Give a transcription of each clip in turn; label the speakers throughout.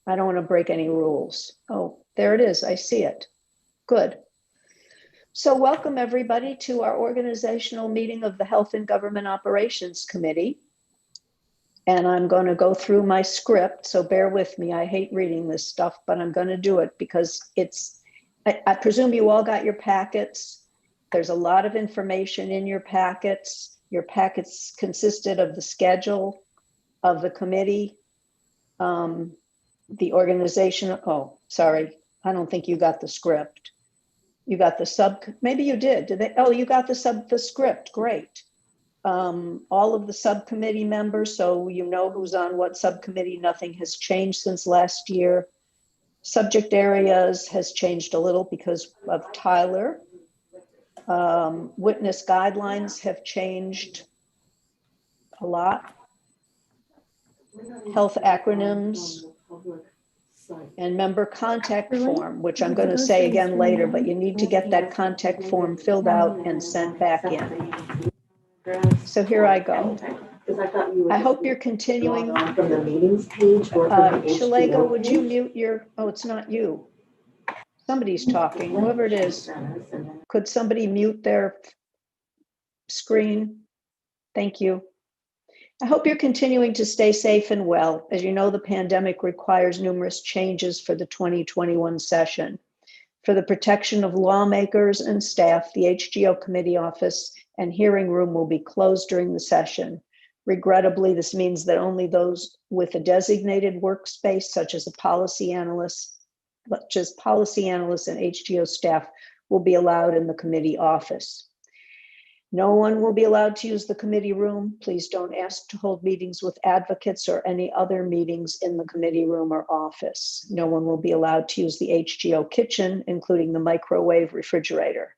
Speaker 1: I don't want to break any rules. Oh, there it is. I see it. Good. So welcome everybody to our organizational meeting of the Health and Government Operations Committee. And I'm going to go through my script, so bear with me. I hate reading this stuff, but I'm going to do it because I presume you all got your packets. There's a lot of information in your packets. Your packets consisted of the schedule of the committee, the organization. Oh, sorry. I don't think you got the script. You got the maybe you did. Did they? Oh, you got the script. Great. All of the subcommittee members, so you know who's on what subcommittee. Nothing has changed since last year. Subject areas has changed a little because of Tyler. Witness guidelines have changed a lot. Health acronyms and member contact form, which I'm going to say again later, but you need to get that contact form filled out and sent back in. So here I go. I hope you're continuing. From the meetings page or from the Shalego, would you mute your, oh, it's not you. Somebody's talking, whoever it is. Could somebody mute their screen? Thank you. I hope you're continuing to stay safe and well. As you know, the pandemic requires numerous changes for the 2021 session. For the protection of lawmakers and staff, the HGO Committee office and hearing room will be closed during the session. Regrettably, this means that only those with a designated workspace, such as policy analysts and HGO staff, will be allowed in the committee office. No one will be allowed to use the committee room. Please don't ask to hold meetings with advocates or any other meetings in the committee room or office. No one will be allowed to use the HGO kitchen, including the microwave refrigerator.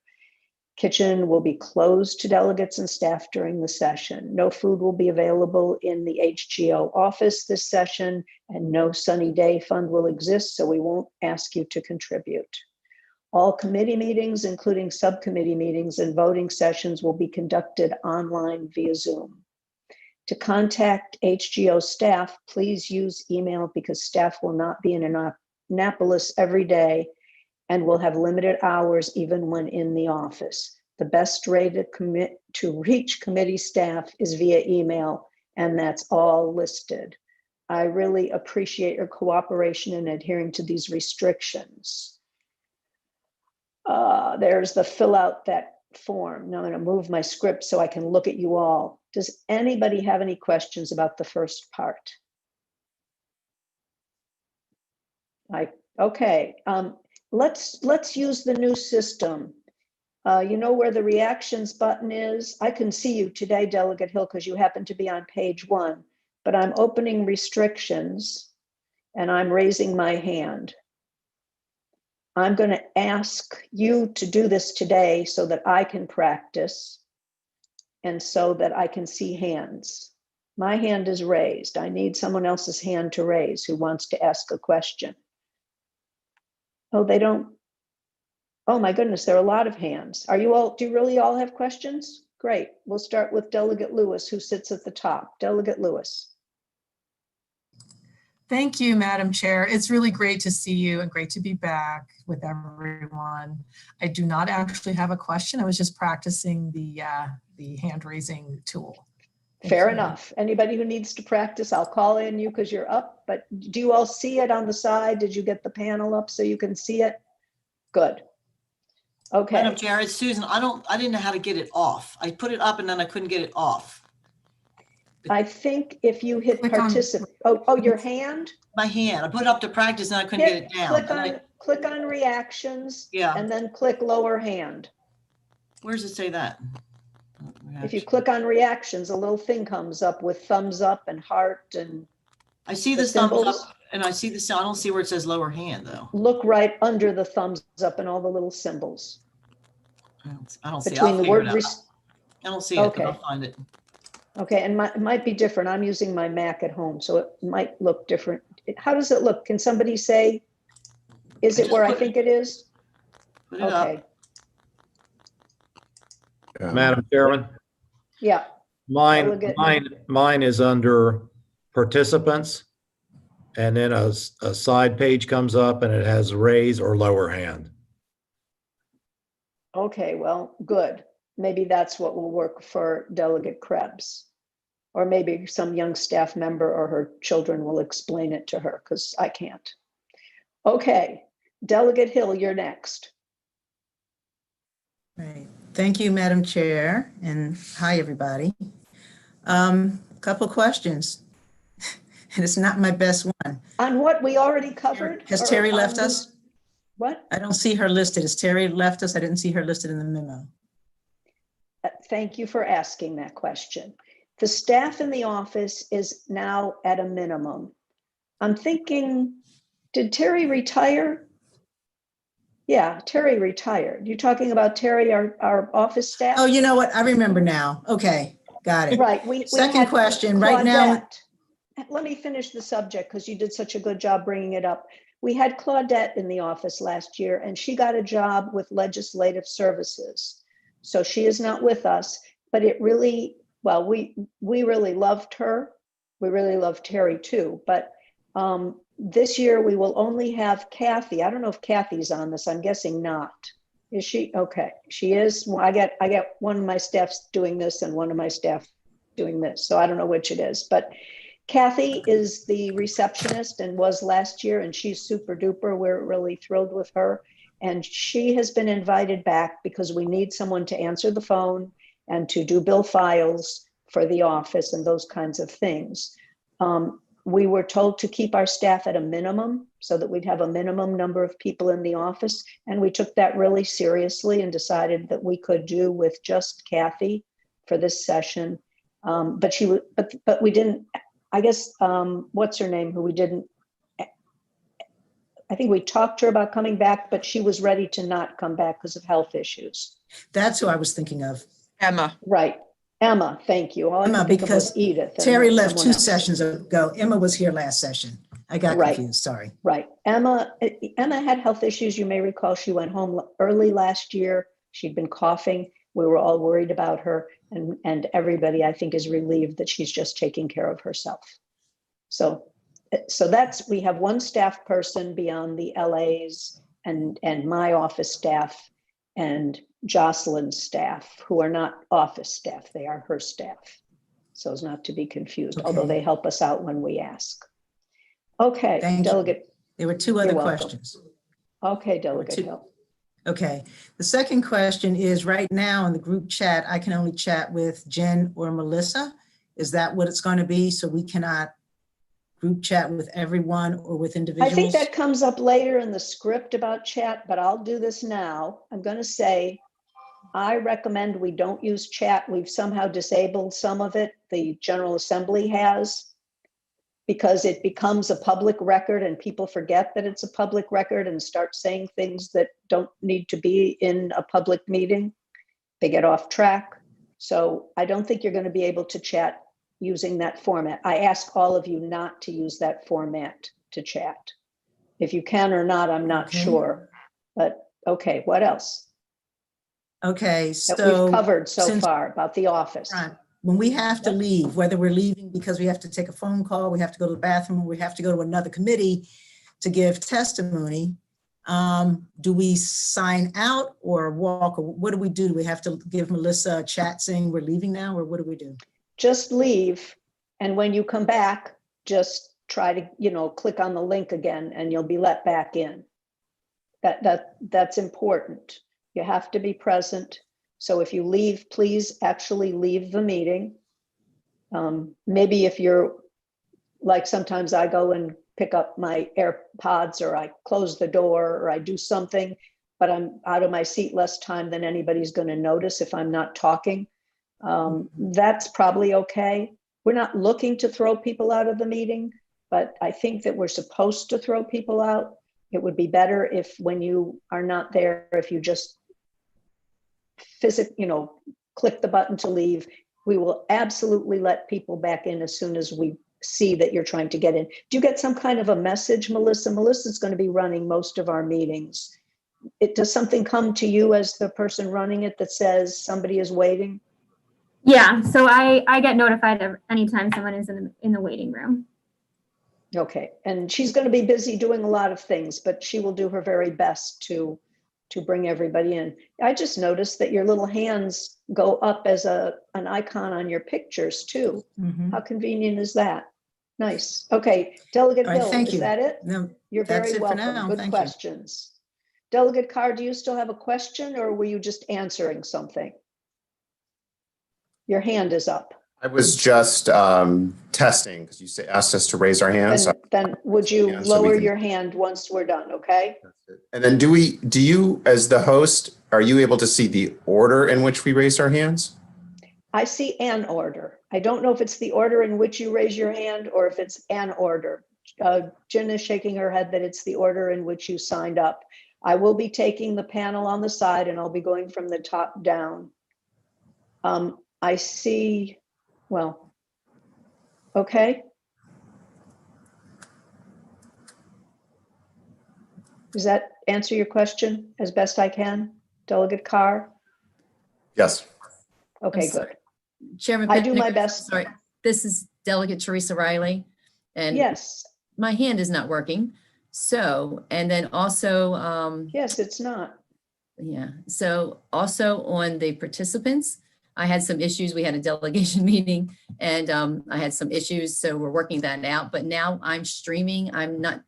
Speaker 1: Kitchen will be closed to delegates and staff during the session. No food will be available in the HGO office this session, and no sunny day fund will exist, so we won't ask you to contribute. All committee meetings, including subcommittee meetings and voting sessions, will be conducted online via Zoom. To contact HGO staff, please use email because staff will not be in Annapolis every day and will have limited hours even when in the office. The best way to reach committee staff is via email, and that's all listed. I really appreciate your cooperation in adhering to these restrictions. There's the fill out that form. Now I'm going to move my script so I can look at you all. Does anybody have any questions about the first part? Okay. Let's use the new system. You know where the reactions button is? I can see you today, Delegate Hill, because you happen to be on page 1, but I'm opening restrictions and I'm raising my hand. I'm going to ask you to do this today so that I can practice and so that I can see hands. My hand is raised. I need someone else's hand to raise who wants to ask a question. Oh, they don't. Oh my goodness, there are a lot of hands. Do you really all have questions? Great. We'll start with Delegate Lewis, who sits at the top. Delegate Lewis.
Speaker 2: Thank you, Madam Chair. It's really great to see you and great to be back with everyone. I do not actually have a question. I was just practicing the hand raising tool.
Speaker 1: Fair enough. Anybody who needs to practice, I'll call in you because you're up, but do you all see it on the side? Did you get the panel up so you can see it? Good. Okay.
Speaker 3: Madam Chair, it's Susan. I didn't know how to get it off. I put it up and then I couldn't get it off.
Speaker 1: I think if you hit participate, your hand?
Speaker 3: My hand. I put it up to practice and I couldn't get it down.
Speaker 1: Click on reactions,
Speaker 3: yeah,
Speaker 1: and then click lower hand.
Speaker 3: Where does it say that?
Speaker 1: If you click on reactions, a little thing comes up with thumbs up and heart and
Speaker 3: I see the thumbs up and I see the, I don't see where it says lower hand though.
Speaker 1: Look right under the thumbs up and all the little symbols.
Speaker 3: I don't see it. I'll figure it out. I don't see it,
Speaker 1: okay.
Speaker 3: But I'll find it.
Speaker 1: Okay, and it might be different. I'm using my Mac at home, so it might look different. How does it look? Can somebody say, is it where I think it is?
Speaker 3: Put it up.
Speaker 4: Madam Chairman?
Speaker 1: Yeah.
Speaker 4: Mine is under participants. and then a side page comes up and it has raise or lower hand.
Speaker 1: Okay, well, good. Maybe that's what will work for Delegate Krebs. Or maybe some young staff member or her children will explain it to her, because I can't. Okay, Delegate Hill, you're next.
Speaker 5: Right. Thank you, Madam Chair, and hi, everybody. Couple questions, and it's not my best one.
Speaker 1: On what we already covered?
Speaker 5: Has
Speaker 1: or
Speaker 5: Terry
Speaker 1: on
Speaker 5: left
Speaker 1: this-
Speaker 5: us?
Speaker 1: What?
Speaker 5: I don't see her listed. Has Terry left us? I didn't see her listed in the memo.
Speaker 1: Thank you for asking that question. The staff in the office is now at a minimum. I'm thinking, did Terry retire? Yeah, Terry retired. You're talking about Terry, our office staff?
Speaker 5: Oh, you know what? I remember now. Okay, got it.
Speaker 1: Right. We
Speaker 5: Second
Speaker 1: had
Speaker 5: question, right now.
Speaker 1: Claudette. Let me finish the subject because you did such a good job bringing it up. We had Claudette in the office last year and she got a job with Legislative Services. So she is not with us, but it really, well, we really loved her. We really loved Terry too, but this year we will only have Kathy. I don't know if Kathy's on this. I'm guessing not. Is she? Okay, she is. Well, I get one of my staffs doing this and one of my staff doing this. So I don't know which it is, but Kathy is the receptionist and was last year, and she's super duper. We're really thrilled with her. And she has been invited back because we need someone to answer the phone and to do bill files for the office and those kinds of things. We were told to keep our staff at a minimum so that we'd have a minimum number of people in the office. And we took that really seriously and decided that we could do with just Kathy for this session. But we didn't, I guess, what's her name, who we didn't, I think we talked to her about coming back, but she was ready to not come back because of health issues.
Speaker 5: That's who I was thinking of.
Speaker 6: Emma.
Speaker 1: Right. Emma, thank you. All I
Speaker 5: Emma,
Speaker 1: could think of was
Speaker 5: because
Speaker 1: Edith. and
Speaker 5: Terry
Speaker 1: not
Speaker 5: left
Speaker 1: someone
Speaker 5: 2
Speaker 1: else.
Speaker 5: sessions ago. Emma was here last session. I got
Speaker 1: Right.
Speaker 5: confused, sorry.
Speaker 1: Right. Emma had health issues. You may recall she went home early last year. She'd been coughing. We were all worried about her, and everybody, I think, is relieved that she's just taking care of herself. So we have one staff person beyond the LAs and my office staff and Jocelyn's staff, who are not office staff. They are her staff. So as not to be confused,
Speaker 5: Okay.
Speaker 1: although they help us out when we ask. Okay,
Speaker 5: Thank you.
Speaker 1: Delegate.
Speaker 5: There were 2 other
Speaker 1: You're welcome.
Speaker 5: questions.
Speaker 1: Okay, Delegate Hill.
Speaker 5: Okay, the second question is, right now in the group chat, I can only chat with Jen or Melissa. Is that what it's going to be? So we cannot group chat with everyone or with
Speaker 1: I
Speaker 5: individuals?
Speaker 1: think that comes up later in the script about chat, but I'll do this now. I'm going to say, I recommend we don't use chat. We've somehow disabled some of it. The General Assembly has, because it becomes a public record and people forget that it's a public record and start saying things that don't need to be in a public meeting. They get off track. So I don't think you're going to be able to chat using that format. I ask all of you not to use that format to chat. If you can or not, I'm not
Speaker 5: Okay.
Speaker 1: sure. But okay, what else
Speaker 5: Okay,
Speaker 1: that
Speaker 5: so
Speaker 1: we've covered so
Speaker 5: since-
Speaker 1: far about the office?
Speaker 5: Right. When we have to leave, whether we're leaving because we have to take a phone call, we have to go to the bathroom, or we have to go to another committee to give testimony, do we sign out or walk? Or what do we do? Do we have to give Melissa a chat saying we're leaving now, or what do we do?
Speaker 1: Just leave. And when you come back, just try to, click on the link again and you'll be let back in. That's important. You have to be present. So if you leave, please actually leave the meeting. Maybe if you're like, sometimes I go and pick up my AirPods, or I close the door, or I do something, but I'm out of my seat less time than anybody's going to notice if I'm not talking. That's probably okay. We're not looking to throw people out of the meeting, but I think that we're supposed to throw people out. It would be better if, when you are not there, if you just click the button to leave. We will absolutely let people back in as soon as we see that you're trying to get in. Do you get some kind of a message, Melissa? Melissa's going to be running most of our meetings. Does something come to you as the person running it that says somebody is waiting?
Speaker 7: Yeah, so I get notified anytime someone is in the waiting room.
Speaker 1: Okay, and she's going to be busy doing a lot of things, but she will do her very best to bring everybody in. I just noticed that your little hands go up as an icon on your pictures too.
Speaker 5: Mhm.
Speaker 1: How convenient is that? Nice. Okay, Delegate
Speaker 5: All right,
Speaker 1: Hill,
Speaker 5: thank
Speaker 1: is
Speaker 5: you.
Speaker 1: that it?
Speaker 5: No,
Speaker 1: You're
Speaker 5: that's
Speaker 1: very
Speaker 5: it for
Speaker 1: welcome.
Speaker 5: now.
Speaker 1: Good
Speaker 5: Thank you.
Speaker 1: questions. Delegate Carr, do you still have a question or were you just answering something? Your hand is up.
Speaker 6: I was just testing because you asked us to raise our hands.
Speaker 1: Then would you
Speaker 6: Yeah, so we
Speaker 1: lower
Speaker 6: can-
Speaker 1: your hand once we're done, okay?
Speaker 6: And then do you, as the host, are you able to see the order in which we raised our hands?
Speaker 1: I see an order. I don't know if it's the order in which you raise your hand or if it's an order. Jen is shaking her head that it's the order in which you signed up. I will be taking the panel on the side and I'll be going from the top down. I see, well, okay. Does that answer your question as best I can, Delegate Carr?
Speaker 6: Yes.
Speaker 1: Okay,
Speaker 7: I'm sorry.
Speaker 1: good.
Speaker 7: Chairman.
Speaker 1: I do my
Speaker 7: Pendergrass,
Speaker 1: best.
Speaker 7: Sorry, this is Delegate Teresa Riley. And
Speaker 1: Yes,
Speaker 7: my hand is not working. So, and then also,
Speaker 1: yes, it's not.
Speaker 7: yeah, so also on the participants, I had some issues. We had a delegation meeting and I had some issues. So we're working that out. But now I'm streaming.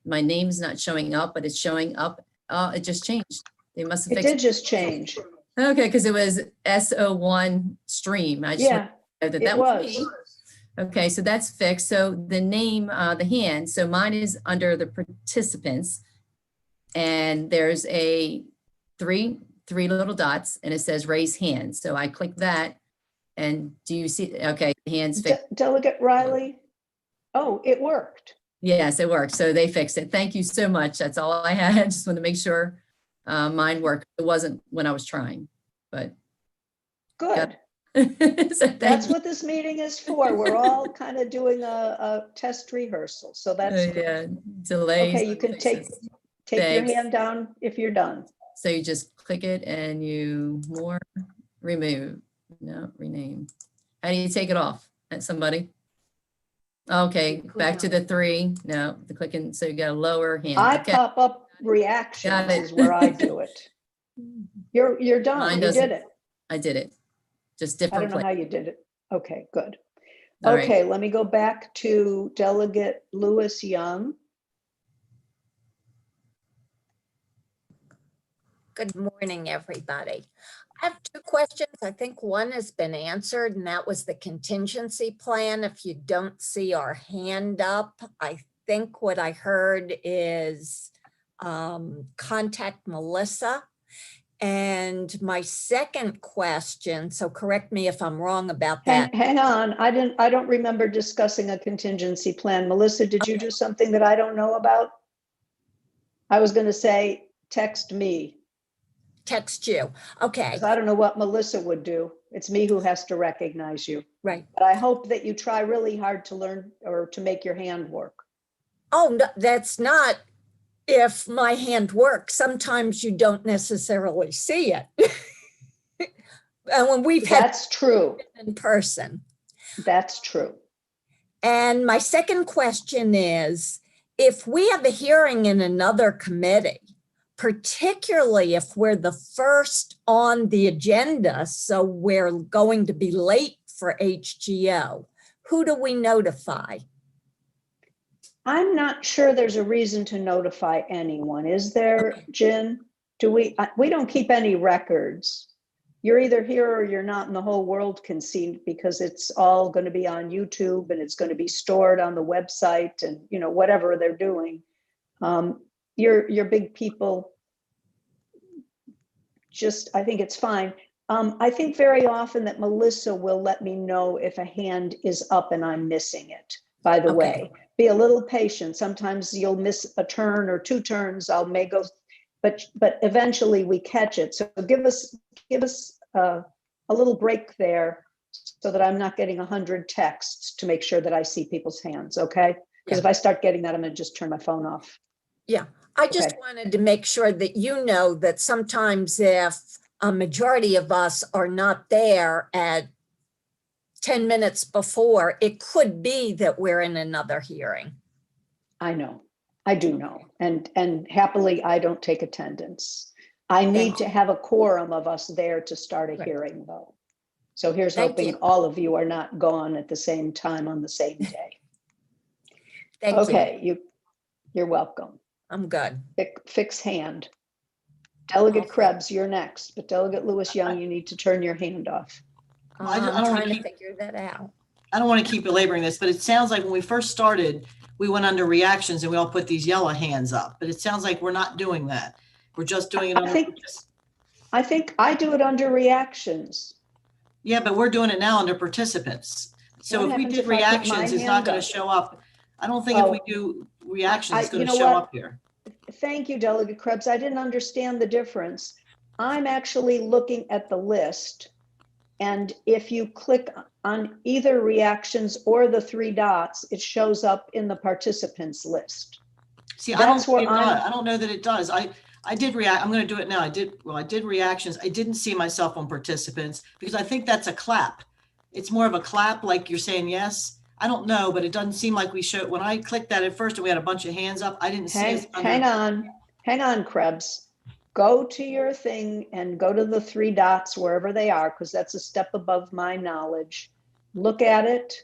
Speaker 7: My name's not showing up, but it's showing up. It just changed. They must have
Speaker 1: It
Speaker 7: fixed
Speaker 1: did just change.
Speaker 7: Okay, because it was SO1 stream. I just
Speaker 1: Yeah,
Speaker 7: know that
Speaker 1: it
Speaker 7: that was me.
Speaker 1: was.
Speaker 7: Okay, so that's fixed. So the name, the hand, so mine is under the participants. And there's three little dots and it says raise hand. So I click that and do you see, okay, hands fixed.
Speaker 1: Delegate Riley? Oh, it worked.
Speaker 7: Yes, it worked. So they fixed it. Thank you so much. That's all I had. Just want to make sure mine worked. It wasn't when I was trying, but.
Speaker 1: Good.
Speaker 7: So
Speaker 1: That's what this meeting is for. We're all kind of doing a test rehearsal. So that's,
Speaker 7: Yeah, delays.
Speaker 1: okay, you can take your
Speaker 7: Thanks.
Speaker 1: hand down if you're done.
Speaker 7: So you just click it and you remove, no, rename. How do you take it off? At somebody? Okay, back to the 3. No, the clicking, so you got a lower hand.
Speaker 1: I
Speaker 7: Okay.
Speaker 1: pop up
Speaker 7: Got
Speaker 1: reactions
Speaker 7: it.
Speaker 1: is where I do it. You're done.
Speaker 7: Mine
Speaker 1: You
Speaker 7: doesn't.
Speaker 1: did it.
Speaker 7: I did it. Just
Speaker 1: I
Speaker 7: different
Speaker 1: don't know
Speaker 7: place.
Speaker 1: how you did it. Okay, good.
Speaker 7: All right.
Speaker 1: Okay, let me go back to Delegate Lewis Young.
Speaker 8: Good morning, everybody. I have 2 questions. I think one has been answered, and that was the contingency plan. If you don't see our hand up, I think what I heard is contact Melissa. And my second question, so correct me if I'm wrong about that.
Speaker 1: Hang on, I don't remember discussing a contingency plan. Melissa, did you do something that I don't know about? I was gonna say, text me,
Speaker 8: Text you. Okay,
Speaker 1: because I don't know what Melissa would do. It's me who has to recognize you.
Speaker 8: right.
Speaker 1: But I hope that you try really hard to learn or to make your hand work.
Speaker 8: Oh, no, that's not if my hand works. Sometimes you don't necessarily see it. And when we've had
Speaker 1: That's true.
Speaker 8: in person.
Speaker 1: That's true.
Speaker 8: And my second question is, if we have a hearing in another committee, particularly if we're the first on the agenda, so we're going to be late for HGO, who do we notify?
Speaker 1: I'm not sure there's a reason to notify anyone. Is there,
Speaker 8: Okay.
Speaker 1: Jen? We don't keep any records. You're either here or you're not, and the whole world can see because it's all going to be on YouTube and it's going to be stored on the website and, you know, whatever they're doing. Your big people, I think it's fine. I think very often that Melissa will let me know if a hand is up and I'm missing it, by the way. Be a little patient. Sometimes you'll miss a turn or 2 turns. I may go, but eventually we catch it. So give us a little break there so that I'm not getting 100 texts to make sure that I see people's hands, okay? Because if I start getting that, I'm gonna just turn my phone off.
Speaker 8: Yeah, I just
Speaker 1: Okay.
Speaker 8: wanted to make sure that you know that sometimes if a majority of us are not there at 10 minutes before, it could be that we're in another hearing.
Speaker 1: I know, I do know. And happily, I don't take attendance. I need to have a quorum of us there to start a
Speaker 8: Right.
Speaker 1: hearing though. So here's
Speaker 8: Thank
Speaker 1: hoping
Speaker 8: you.
Speaker 1: all of you are not gone at the same time on the same day.
Speaker 8: Thank you.
Speaker 1: Okay, you're welcome.
Speaker 8: I'm good.
Speaker 1: Fix hand. Delegate
Speaker 8: Okay.
Speaker 1: Krebs, you're next, but Delegate Lewis Young, you need to turn your hand off.
Speaker 3: Well, I don't
Speaker 8: I'm
Speaker 3: wanna
Speaker 8: trying to
Speaker 3: keep-
Speaker 8: figure that out.
Speaker 3: I don't want to keep belaboring this, but it sounds like when we first started, we went under reactions and we all put these yellow hands up, but it sounds like we're not doing that. We're just doing it
Speaker 1: I
Speaker 3: on.
Speaker 1: think I do it under reactions.
Speaker 3: Yeah, but we're doing it now under participants. So
Speaker 1: What
Speaker 3: if we
Speaker 1: happens
Speaker 3: did
Speaker 1: if I put my
Speaker 3: reactions, it's not
Speaker 1: hand
Speaker 3: going
Speaker 1: up?
Speaker 3: to show up. I don't think if
Speaker 1: Oh.
Speaker 3: we do reactions, it's
Speaker 1: You
Speaker 3: going to
Speaker 1: know
Speaker 3: show
Speaker 1: what?
Speaker 3: up here.
Speaker 1: Thank you, Delegate Krebs. I didn't understand the difference. I'm actually looking at the list. And if you click on either reactions or the three dots, it shows up in the participants list.
Speaker 3: See,
Speaker 1: That's what
Speaker 3: I don't know that it does. I did react. I'm going to do it now. I did reactions. I didn't see myself on participants because I think that's a clap. It's more of a clap, like you're saying yes. I don't know, but it doesn't seem like we showed, when I clicked that at first and we had a bunch of hands up, I didn't see us
Speaker 1: Hang on, Krebs. Go to your thing and go to the three dots wherever they are, because that's a step above my knowledge. Look at it.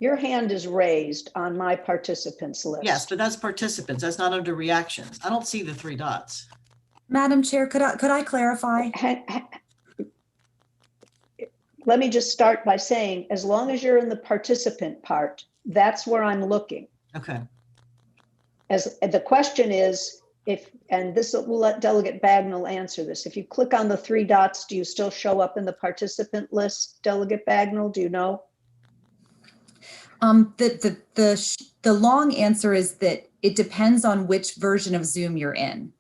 Speaker 1: Your hand is raised on my participants list.
Speaker 3: Yes, but that's participants. That's not under reactions. I don't see the three dots.
Speaker 9: Madam Chair, could I clarify?
Speaker 1: Let me just start by saying, as long as you're in the participant part, that's where I'm looking.
Speaker 3: Okay.
Speaker 1: As the question is, and this will let Delegate Bagnall answer this. If you click on the three dots, do you still show up in the participant list, Delegate Bagnall? Do you know?
Speaker 9: The long answer is that it depends on which version of Zoom you're in.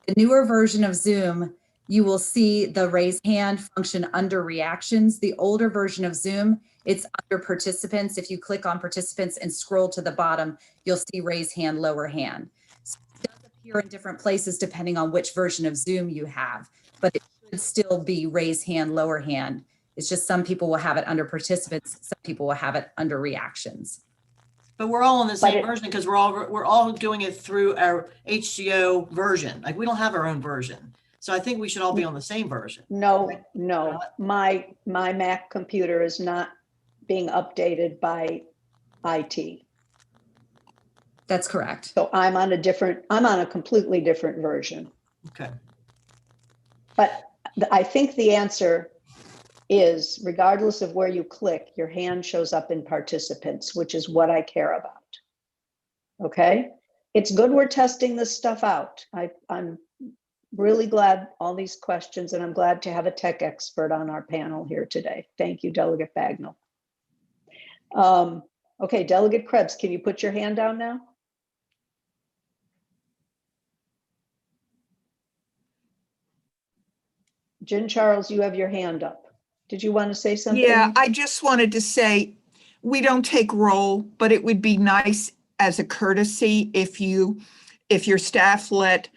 Speaker 9: The newer version of Zoom, you will see the raise hand function under reactions. The older version of Zoom, it's under participants. If you click on participants and scroll to the bottom, you'll see raise hand, lower hand. So it does appear in different places depending on which version of Zoom you have, but it should still be raise hand, lower hand. It's just some people will have it under participants, some people will have it under reactions.
Speaker 3: But we're all on the same version because we're all doing it through our HGO version. Like we don't have our own version. So I think we should all be on the same version.
Speaker 1: No. My Mac computer is not being updated by IT.
Speaker 9: That's correct.
Speaker 1: So I'm on a completely different version.
Speaker 3: Okay.
Speaker 1: But I think the answer is, regardless of where you click, your hand shows up in participants, which is what I care about. Okay? It's good we're testing this stuff out. I'm really glad all these questions, and I'm glad to have a tech expert on our panel here today. Thank you, Delegate Bagnall. Okay, Delegate Krebs, can you put your hand down now? Jen Charles, you have your hand up. Did you want to say something?
Speaker 10: Yeah, I just wanted to say, we don't take roll, but it would be nice as a courtesy if your staff let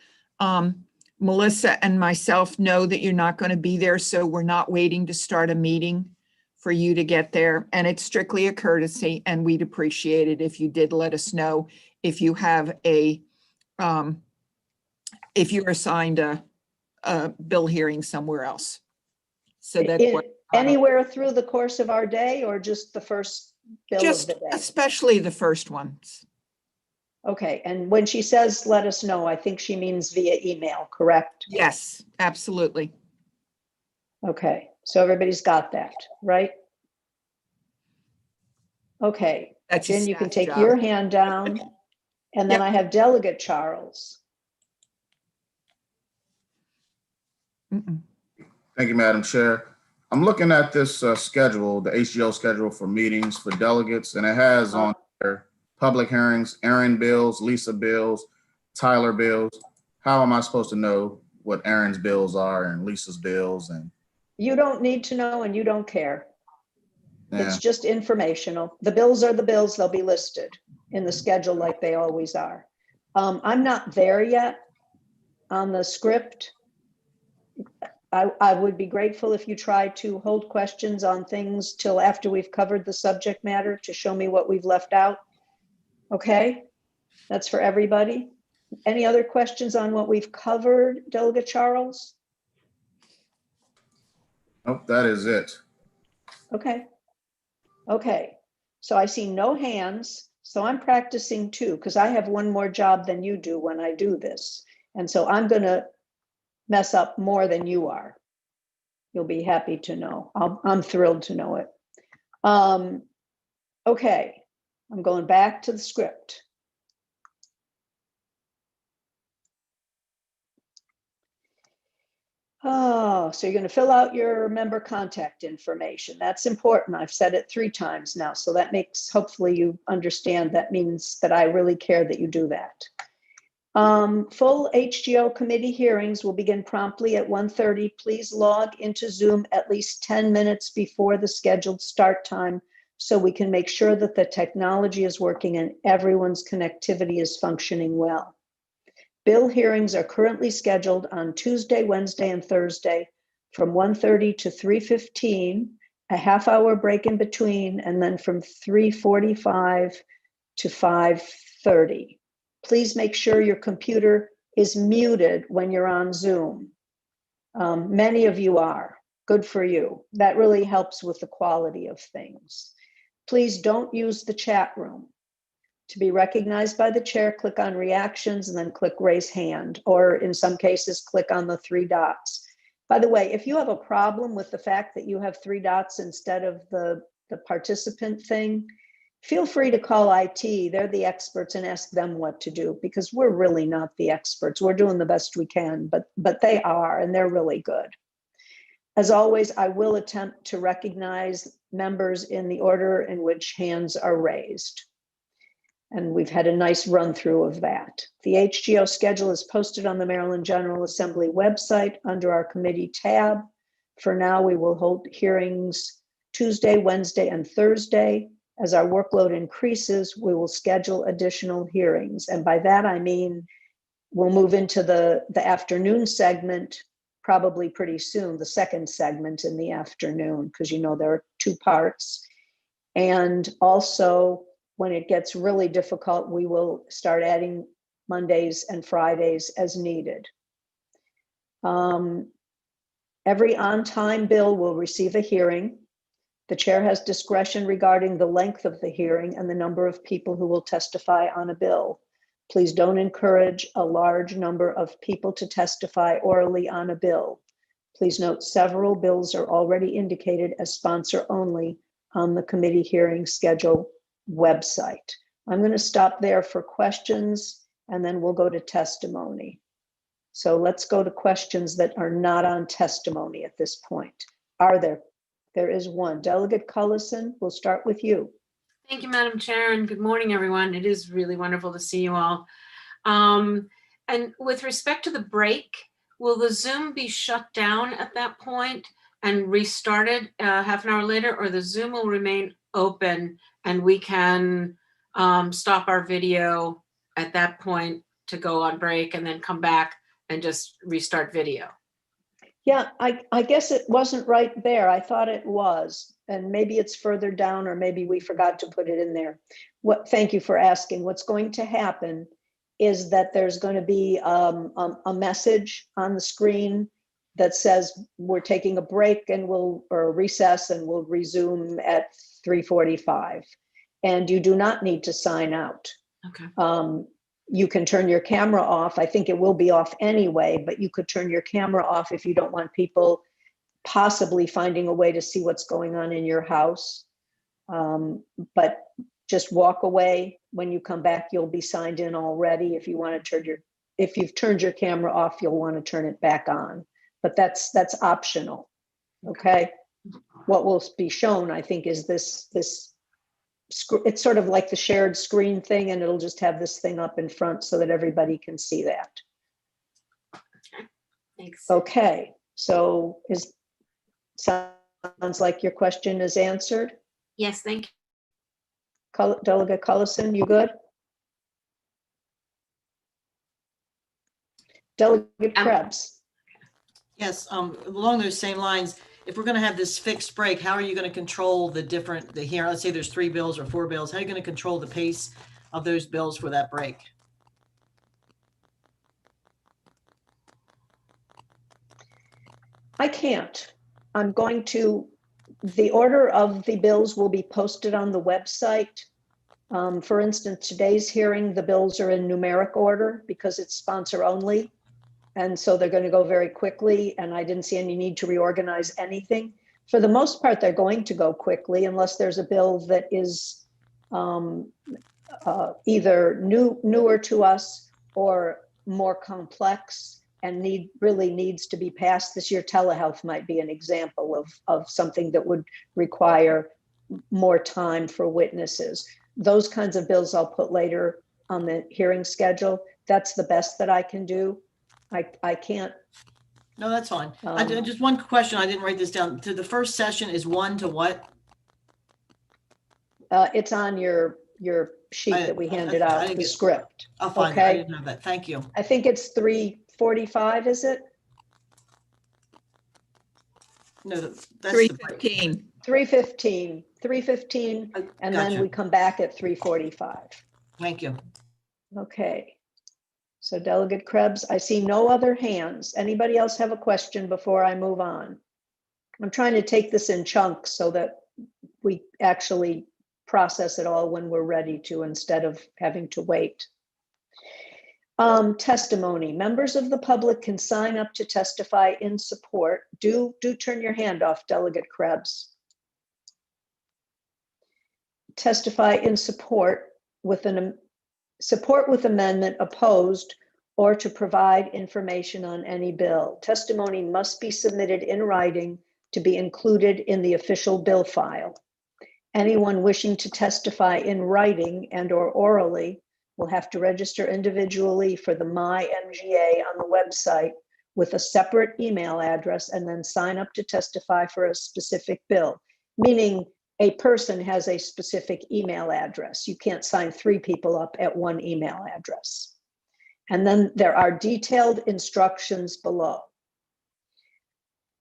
Speaker 10: Melissa and myself know that you're not going to be there, so we're not waiting to start a meeting for you to get there. And it's strictly a courtesy, and we'd appreciate it if you did let us know if you have if you're assigned a bill hearing somewhere else. So that's
Speaker 1: Anywhere through the course of our day, or just the first bill of the day?
Speaker 10: Especially the first ones.
Speaker 1: Okay, and when she says let us know, I think she means via email, correct?
Speaker 10: Yes, absolutely.
Speaker 1: Okay, so everybody's got that, right? Okay,
Speaker 10: That's
Speaker 1: Jen, you can take
Speaker 10: job.
Speaker 1: your hand down, and then I have Delegate Charles.
Speaker 11: Thank you, Madam Chair. I'm looking at this schedule, the HGO schedule for meetings for delegates, and it has on there public hearings, Aaron bills, Lisa bills, Tyler bills. How am I supposed to know what Aaron's bills are and Lisa's bills? And
Speaker 1: You don't need to know, and you don't care.
Speaker 11: yeah.
Speaker 1: It's just informational. The bills are the bills. They'll be listed in the schedule like they always are. I'm not there yet on the script. I would be grateful if you try to hold questions on things till after we've covered the subject matter to show me what we've left out. Okay? That's for everybody. Any other questions on what we've covered, Delegate Charles?
Speaker 11: Nope, that is it.
Speaker 1: Okay. Okay. So I see no hands. So I'm practicing too, because I have one more job than you do when I do this. And so I'm going to mess up more than you are. You'll be happy to know. I'm thrilled to know it. Okay. I'm going back to the script. Oh, so you're going to fill out your member contact information. That's important. I've said it 3 times now. So that makes, hopefully you understand, that means that I really care that you do that. Full HGO committee hearings will begin promptly at 1:30. Please log into Zoom at least 10 minutes before the scheduled start time so we can make sure that the technology is working and everyone's connectivity is functioning well. Bill hearings are currently scheduled on Tuesday, Wednesday, and Thursday from 1:30 to 3:15, a half-hour break in between, and then from 3:45 to 5:30. Please make sure your computer is muted when you're on Zoom. Many of you are. Good for you. That really helps with the quality of things. Please don't use the chat room. To be recognized by the chair, click on reactions and then click raise hand, or in some cases, click on the 3 dots. By the way, if you have a problem with the fact that you have 3 dots instead of the participant thing, feel free to call IT. They're the experts, and ask them what to do, because we're really not the experts. We're doing the best we can, but they are, and they're really good. As always, I will attempt to recognize members in the order in which hands are raised. And we've had a nice run through of that. The HGO schedule is posted on the Maryland General Assembly website under our committee tab. For now, we will hold hearings Tuesday, Wednesday, and Thursday. As our workload increases, we will schedule additional hearings. And by that, I mean, we'll move into the afternoon segment probably pretty soon, the second segment in the afternoon, because you know there are 2 parts. And also, when it gets really difficult, we will start adding Mondays and Fridays as needed. Every on-time bill will receive a hearing. The chair has discretion regarding the length of the hearing and the number of people who will testify on a bill. Please don't encourage a large number of people to testify orally on a bill. Please note several bills are already indicated as sponsor only on the committee hearing schedule website. I'm going to stop there for questions, and then we'll go to testimony. So let's go to questions that are not on testimony at this point. Are there? There is one. Delegate Cullison, we'll start with you.
Speaker 12: Thank you, Madam Chair, and good morning, everyone. It is really wonderful to see you all. And with respect to the break, will the Zoom be shut down at that point and restarted half an hour later, or the Zoom will remain open and we can stop our video at that point to go on break and then come back and just restart video?
Speaker 1: Yeah, I guess it wasn't right there. I thought it was, and maybe it's further down, or maybe we forgot to put it in there. Thank you for asking. What's going to happen is that there's going to be a message on the screen that says we're taking a break and or recess, and we'll resume at 3:45. And you do not need to sign out.
Speaker 12: Okay.
Speaker 1: You can turn your camera off. I think it will be off anyway, but you could turn your camera off if you don't want people possibly finding a way to see what's going on in your house. But just walk away. When you come back, you'll be signed in already. If you want to if you've turned your camera off, you'll want to turn it back on. But that's optional. Okay. What will be shown, I think, is this it's sort of like the shared screen thing, and it'll just have this thing up in front so that everybody can see that.
Speaker 12: Okay. Thanks.
Speaker 1: Okay. So sounds like your question is answered.
Speaker 12: Yes, thank you.
Speaker 1: Delegate Cullison, you good? Delegate Krebs.
Speaker 3: Yes, along those same lines, if we're going to have this fixed break, how are you going to control the hearing? Let's say there's 3 bills or 4 bills. How are you going to control the pace of those bills for that break?
Speaker 1: I can't. I'm going to, the order of the bills will be posted on the website. For instance, today's hearing, the bills are in numeric order because it's sponsor only. And so they're going to go very quickly, and I didn't see any need to reorganize anything. For the most part, they're going to go quickly unless there's a bill that is either newer to us or more complex and really needs to be passed. This year, telehealth might be an example of something that would require more time for witnesses. Those kinds of bills I'll put later on the hearing schedule. That's the best that I can do. I can't.
Speaker 3: No, that's fine. Just one question. I didn't write this down. To the first session is 1 to what?
Speaker 1: It's on your sheet that we handed out, the script.
Speaker 3: Oh, fine.
Speaker 1: Okay.
Speaker 3: I didn't know that. Thank you.
Speaker 1: I think it's 3:45, is it?
Speaker 3: No, that's
Speaker 10: 3:15.
Speaker 1: 3:15, and then
Speaker 3: Gotcha.
Speaker 1: we come back at 3:45.
Speaker 3: Thank you.
Speaker 1: Okay. So Delegate Krebs, I see no other hands. Anybody else have a question before I move on? I'm trying to take this in chunks so that we actually process it all when we're ready to, instead of having to wait. Testimony. Members of the public can sign up to testify in support. Do turn your hand off, Delegate Krebs. Testify in support with amendment opposed, or to provide information on any bill. Testimony must be submitted in writing to be included in the official bill file. Anyone wishing to testify in writing and or orally will have to register individually for the My MGA on the website with a separate email address and then sign up to testify for a specific bill, meaning a person has a specific email address. You can't sign 3 people up at one email address. And then there are detailed instructions below.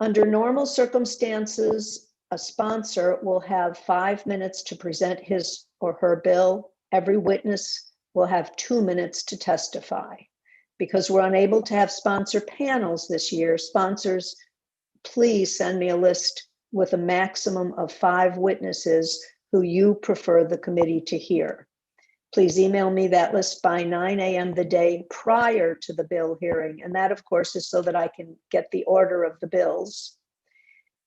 Speaker 1: Under normal circumstances, a sponsor will have 5 minutes to present his or her bill. Every witness will have 2 minutes to testify. Because we're unable to have sponsor panels this year, sponsors, please send me a list with a maximum of 5 witnesses who you prefer the committee to hear. Please email me that list by 9 a.m. the day prior to the bill hearing. And that, of course, is so that I can get the order of the bills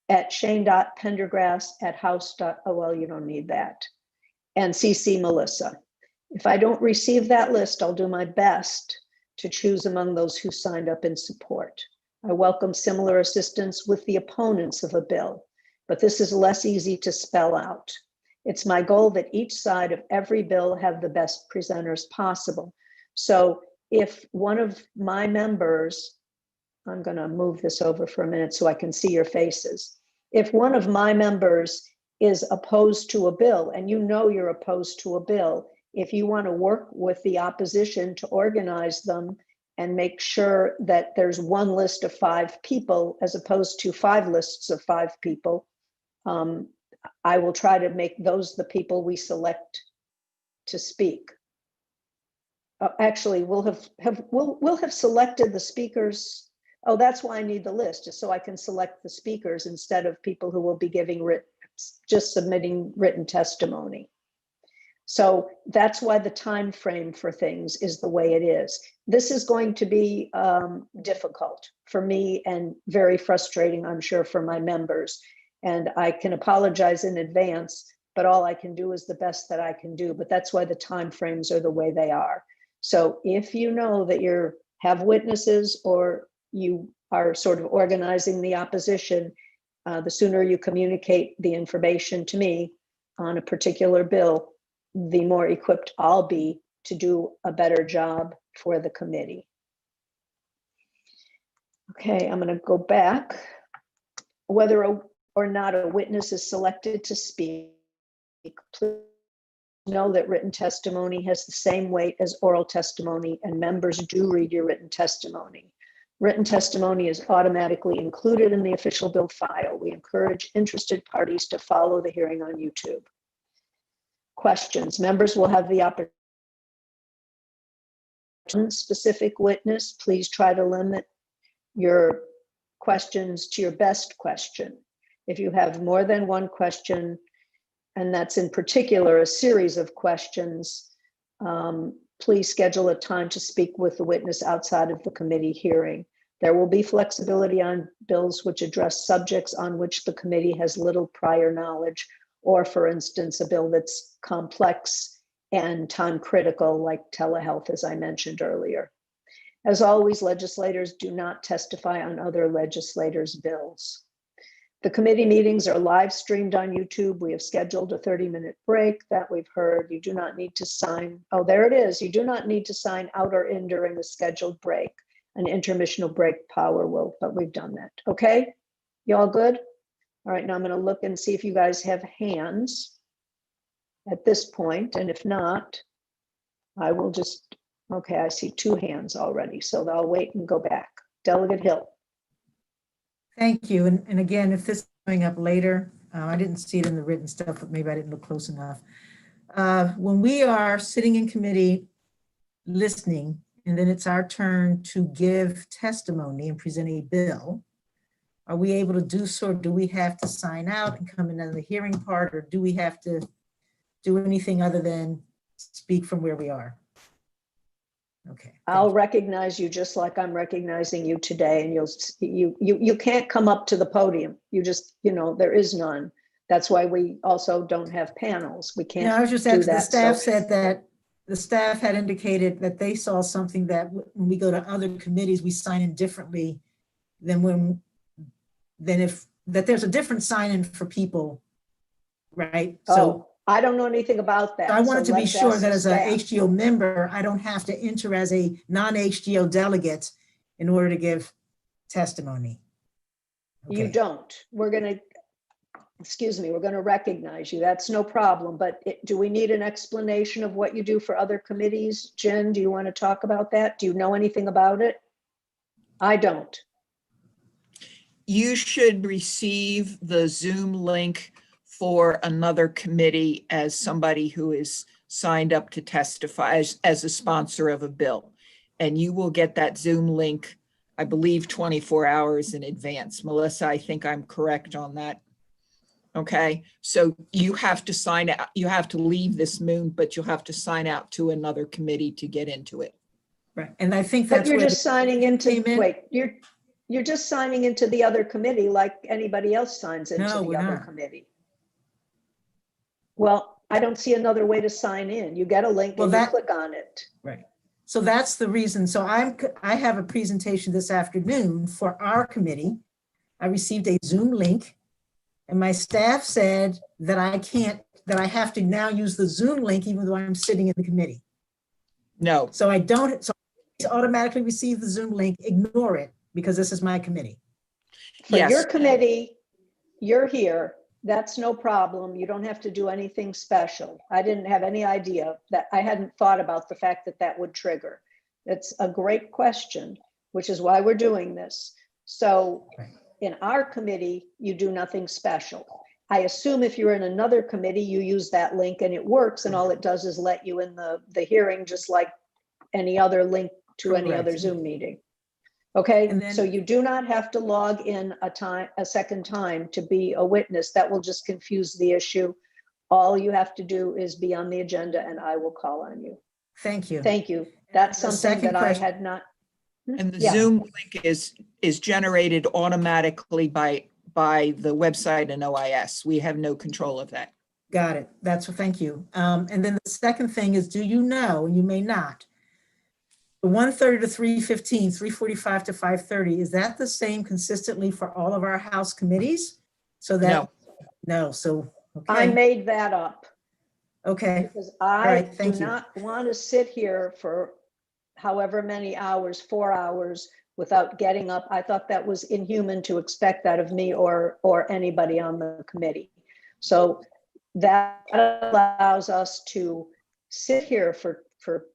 Speaker 1: at shane.pendergrass@house. Oh, well, you don't need that. And CC Melissa. If I don't receive that list, I'll do my best to choose among those who signed up in support. I welcome similar assistance with the opponents of a bill, but this is less easy to spell out. It's my goal that each side of every bill have the best presenters possible. So if one of my members, I'm going to move this over for a minute so I can see your faces. If one of my members is opposed to a bill, and you know you're opposed to a bill, if you want to work with the opposition to organize them and make sure that there's one list of 5 people as opposed to 5 lists of 5 people, I will try to make those the people we select to speak. Actually, we'll have selected the speakers. Oh, that's why I need the list, just so I can select the speakers instead of people who will be just submitting written testimony. So that's why the time frame for things is the way it is. This is going to be difficult for me and very frustrating, I'm sure, for my members. And I can apologize in advance, but all I can do is the best that I can do. But that's why the time frames are the way they are. So if you know that you have witnesses or you are sort of organizing the opposition, the sooner you communicate the information to me on a particular bill, the more equipped I'll be to do a better job for the committee. Okay, I'm going to go back. Whether or not a witness is selected to speak, please know that written testimony has the same weight as oral testimony, and members do read your written testimony. Written testimony is automatically included in the official bill file. We encourage interested parties to follow the hearing on YouTube. Questions. Members will have the opportunity specific witness, please try to limit your questions to your best question. If you have more than one question, and that's in particular a series of questions, please schedule a time to speak with the witness outside of the committee hearing. There will be flexibility on bills which address subjects on which the committee has little prior knowledge, or for instance, a bill that's complex and time critical like telehealth, as I mentioned earlier. As always, legislators do not testify on other legislators' bills. The committee meetings are live streamed on YouTube. We have scheduled a 30-minute break that we've heard. You do not need to sign. Oh, there it is. You do not need to sign out or in during the scheduled break. An intermissional break power will, but we've done that. Okay, you all good? All right, now I'm going to look and see if you guys have hands at this point, and if not, I will just, okay, I see 2 hands already, so I'll wait and go back. Delegate Hill.
Speaker 5: Thank you. And again, if this is coming up later, I didn't see it in the written stuff, but maybe I didn't look close enough. When we are sitting in committee listening, and then it's our turn to give testimony and present a bill, are we able to do so? Or do we have to sign out and come in on the hearing part, or do we have to do anything other than speak from where we are? Okay.
Speaker 1: I'll recognize you just like I'm recognizing you today, and you can't come up to the podium. You just, there is none. That's why we also don't have panels. We can't.
Speaker 5: Yeah, I was just
Speaker 1: do
Speaker 5: asking, the
Speaker 1: that.
Speaker 5: staff
Speaker 1: So-
Speaker 5: said that the staff had indicated that they saw something that when we go to other committees, we sign in differently than that there's a different sign in for people, right? So
Speaker 1: I don't know anything about that.
Speaker 5: I wanted to be
Speaker 1: let's
Speaker 5: sure
Speaker 1: ask
Speaker 5: that as a
Speaker 1: staff.
Speaker 5: HGO member, I don't have to enter as a non-HGO delegate in order to give testimony.
Speaker 1: You
Speaker 5: Okay.
Speaker 1: don't. We're going to recognize you. That's no problem. But do we need an explanation of what you do for other committees? Jen, do you want to talk about that? Do you know anything about it? I don't.
Speaker 10: You should receive the Zoom link for another committee as somebody who is signed up to testify as a sponsor of a bill. And you will get that Zoom link, I believe, 24 hours in advance. Melissa, I think I'm correct on that. Okay, so you have to sign out, you have to leave this moon, but you'll have to sign out to another committee to get into it.
Speaker 5: Right. And I think
Speaker 1: But
Speaker 5: that's
Speaker 1: you're
Speaker 5: where
Speaker 1: just signing into,
Speaker 5: came in.
Speaker 1: wait, you're just signing into the other committee like anybody else signs into
Speaker 5: No,
Speaker 1: the
Speaker 5: we're
Speaker 1: other
Speaker 5: not.
Speaker 1: committee. Well, I don't see another way to sign in. You get a link
Speaker 5: Well,
Speaker 1: and you
Speaker 5: that-
Speaker 1: click on it.
Speaker 5: Right. So that's the reason. So I have a presentation this afternoon for our committee. I received a Zoom link, and my staff said that I have to now use the Zoom link even though I'm sitting in the committee.
Speaker 10: No,
Speaker 5: So I don't, so I automatically receive the Zoom link, ignore it, because this is my committee.
Speaker 1: For
Speaker 10: yes.
Speaker 1: your committee, you're here. That's no problem. You don't have to do anything special. I didn't have any idea that, I hadn't thought about the fact that that would trigger. It's a great question, which is why we're doing this. So in our committee, you do nothing special. I assume if you're in another committee, you use that link and it works, and all it does is let you in the hearing, just like any other link to any other
Speaker 5: Correct.
Speaker 1: Zoom meeting. Okay,
Speaker 5: And then-
Speaker 1: so you do not have to log in a second time to be a witness. That will just confuse the issue. All you have to do is be on the agenda and I will call on you.
Speaker 5: Thank you.
Speaker 1: Thank you. That's
Speaker 5: The
Speaker 1: something
Speaker 5: second
Speaker 1: that I
Speaker 5: question-
Speaker 1: had not.
Speaker 10: And the
Speaker 1: Yeah.
Speaker 10: Zoom link is generated automatically by the website and OIS. We have no control of that.
Speaker 5: Got it. Thank you. And then the second thing is, do you know, and you may not, the 1:30 to 3:15, 3:45 to 5:30, is that the same consistently for all of our House committees? So that, no, so,
Speaker 1: I
Speaker 5: okay,
Speaker 1: made that up
Speaker 5: okay,
Speaker 1: because
Speaker 5: All
Speaker 1: I
Speaker 5: right,
Speaker 1: do
Speaker 5: thank you.
Speaker 1: not want to sit here for however many hours, 4 hours, without getting up. I thought that was inhuman to expect that of me or anybody on the committee. So that allows us to sit here for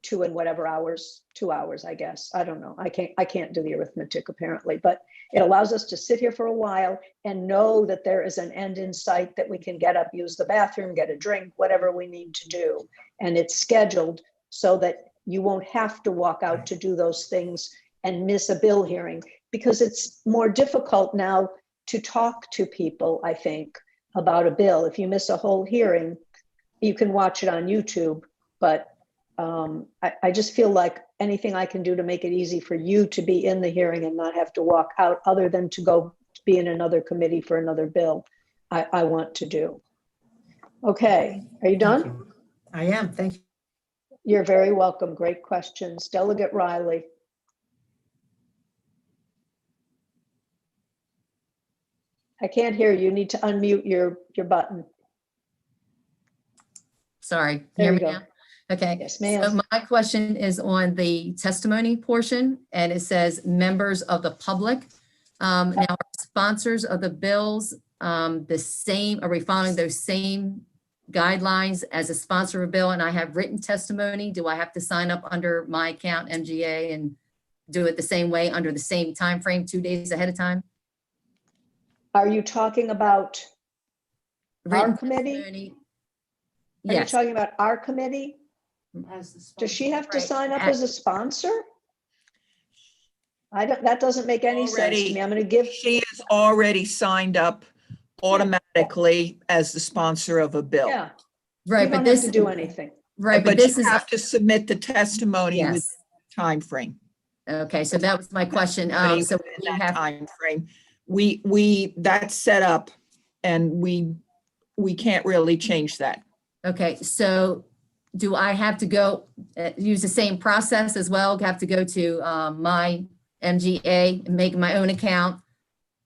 Speaker 1: 2 and whatever hours, 2 hours, I guess. I don't know. I can't do the arithmetic apparently, but it allows us to sit here for a while and know that there is an end in sight, that we can get up, use the bathroom, get a drink, whatever we need to do. And it's scheduled so that you won't have to walk out to do those things and miss a bill hearing, because it's more difficult now to talk to people, I think, about a bill. If you miss a whole hearing, you can watch it on YouTube, but I just feel like anything I can do to make it easy for you to be in the hearing and not have to walk out, other than to go be in another committee for another bill, I want to do. Okay, are you done?
Speaker 5: Thank you. I am, thank you.
Speaker 1: You're very welcome. Great questions. Delegate Riley. I can't hear you. You need to unmute your button.
Speaker 7: Sorry.
Speaker 1: There
Speaker 7: Hear
Speaker 1: you
Speaker 7: me
Speaker 1: go.
Speaker 7: now? Okay.
Speaker 1: Yes,
Speaker 7: So
Speaker 1: ma'am.
Speaker 7: my question is on the testimony portion, and it says members of the public. Now, are sponsors of the bills the same? Are we following those same guidelines as a sponsor of a bill and I have written testimony? Do I have to sign up under my account, MGA, and do it the same way under the same time frame, 2 days ahead of time?
Speaker 1: Are you talking about our
Speaker 7: Written
Speaker 1: committee?
Speaker 7: testimony.
Speaker 1: Are you
Speaker 7: Yes.
Speaker 1: talking about our committee? Does she have to
Speaker 7: Right.
Speaker 1: sign up as a sponsor? That doesn't make any sense to me. I'm going to give,
Speaker 10: She is already signed up automatically as the sponsor of a bill.
Speaker 1: yeah, you
Speaker 7: Right, but
Speaker 1: don't have
Speaker 7: this
Speaker 1: to do anything.
Speaker 7: right, but
Speaker 10: But
Speaker 7: this
Speaker 10: you
Speaker 7: is
Speaker 10: have to submit the testimony with
Speaker 7: yes.
Speaker 10: time frame.
Speaker 7: Okay, so that was my question. So
Speaker 10: Within
Speaker 7: you
Speaker 10: that
Speaker 7: have
Speaker 10: time frame. We that's set up, and we can't really change that.
Speaker 7: okay. So do I have to go use the same process as well? Have to go to my MGA and make my own account,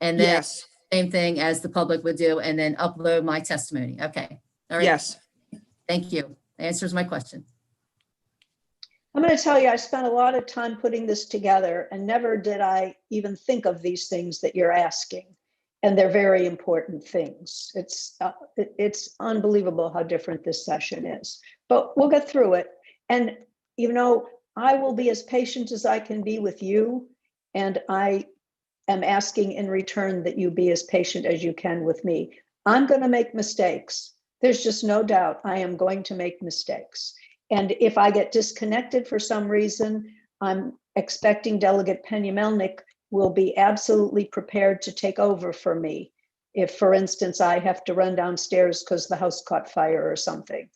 Speaker 7: and then
Speaker 10: Yes,
Speaker 7: same thing as the public would do, and then upload my testimony. Okay. All right.
Speaker 10: yes.
Speaker 7: Thank you. Answers my question.
Speaker 1: I'm going to tell you, I spent a lot of time putting this together, and never did I even think of these things that you're asking. And they're very important things. It's unbelievable how different this session is, but we'll get through it. And, you know, I will be as patient as I can be with you. And I am asking in return that you be as patient as you can with me. I'm going to make mistakes. There's just no doubt I am going to make mistakes. And if I get disconnected for some reason, I'm expecting Delegate Penny-Melnick will be absolutely prepared to take over for me. If, for instance, I have to run downstairs because the house caught fire or something,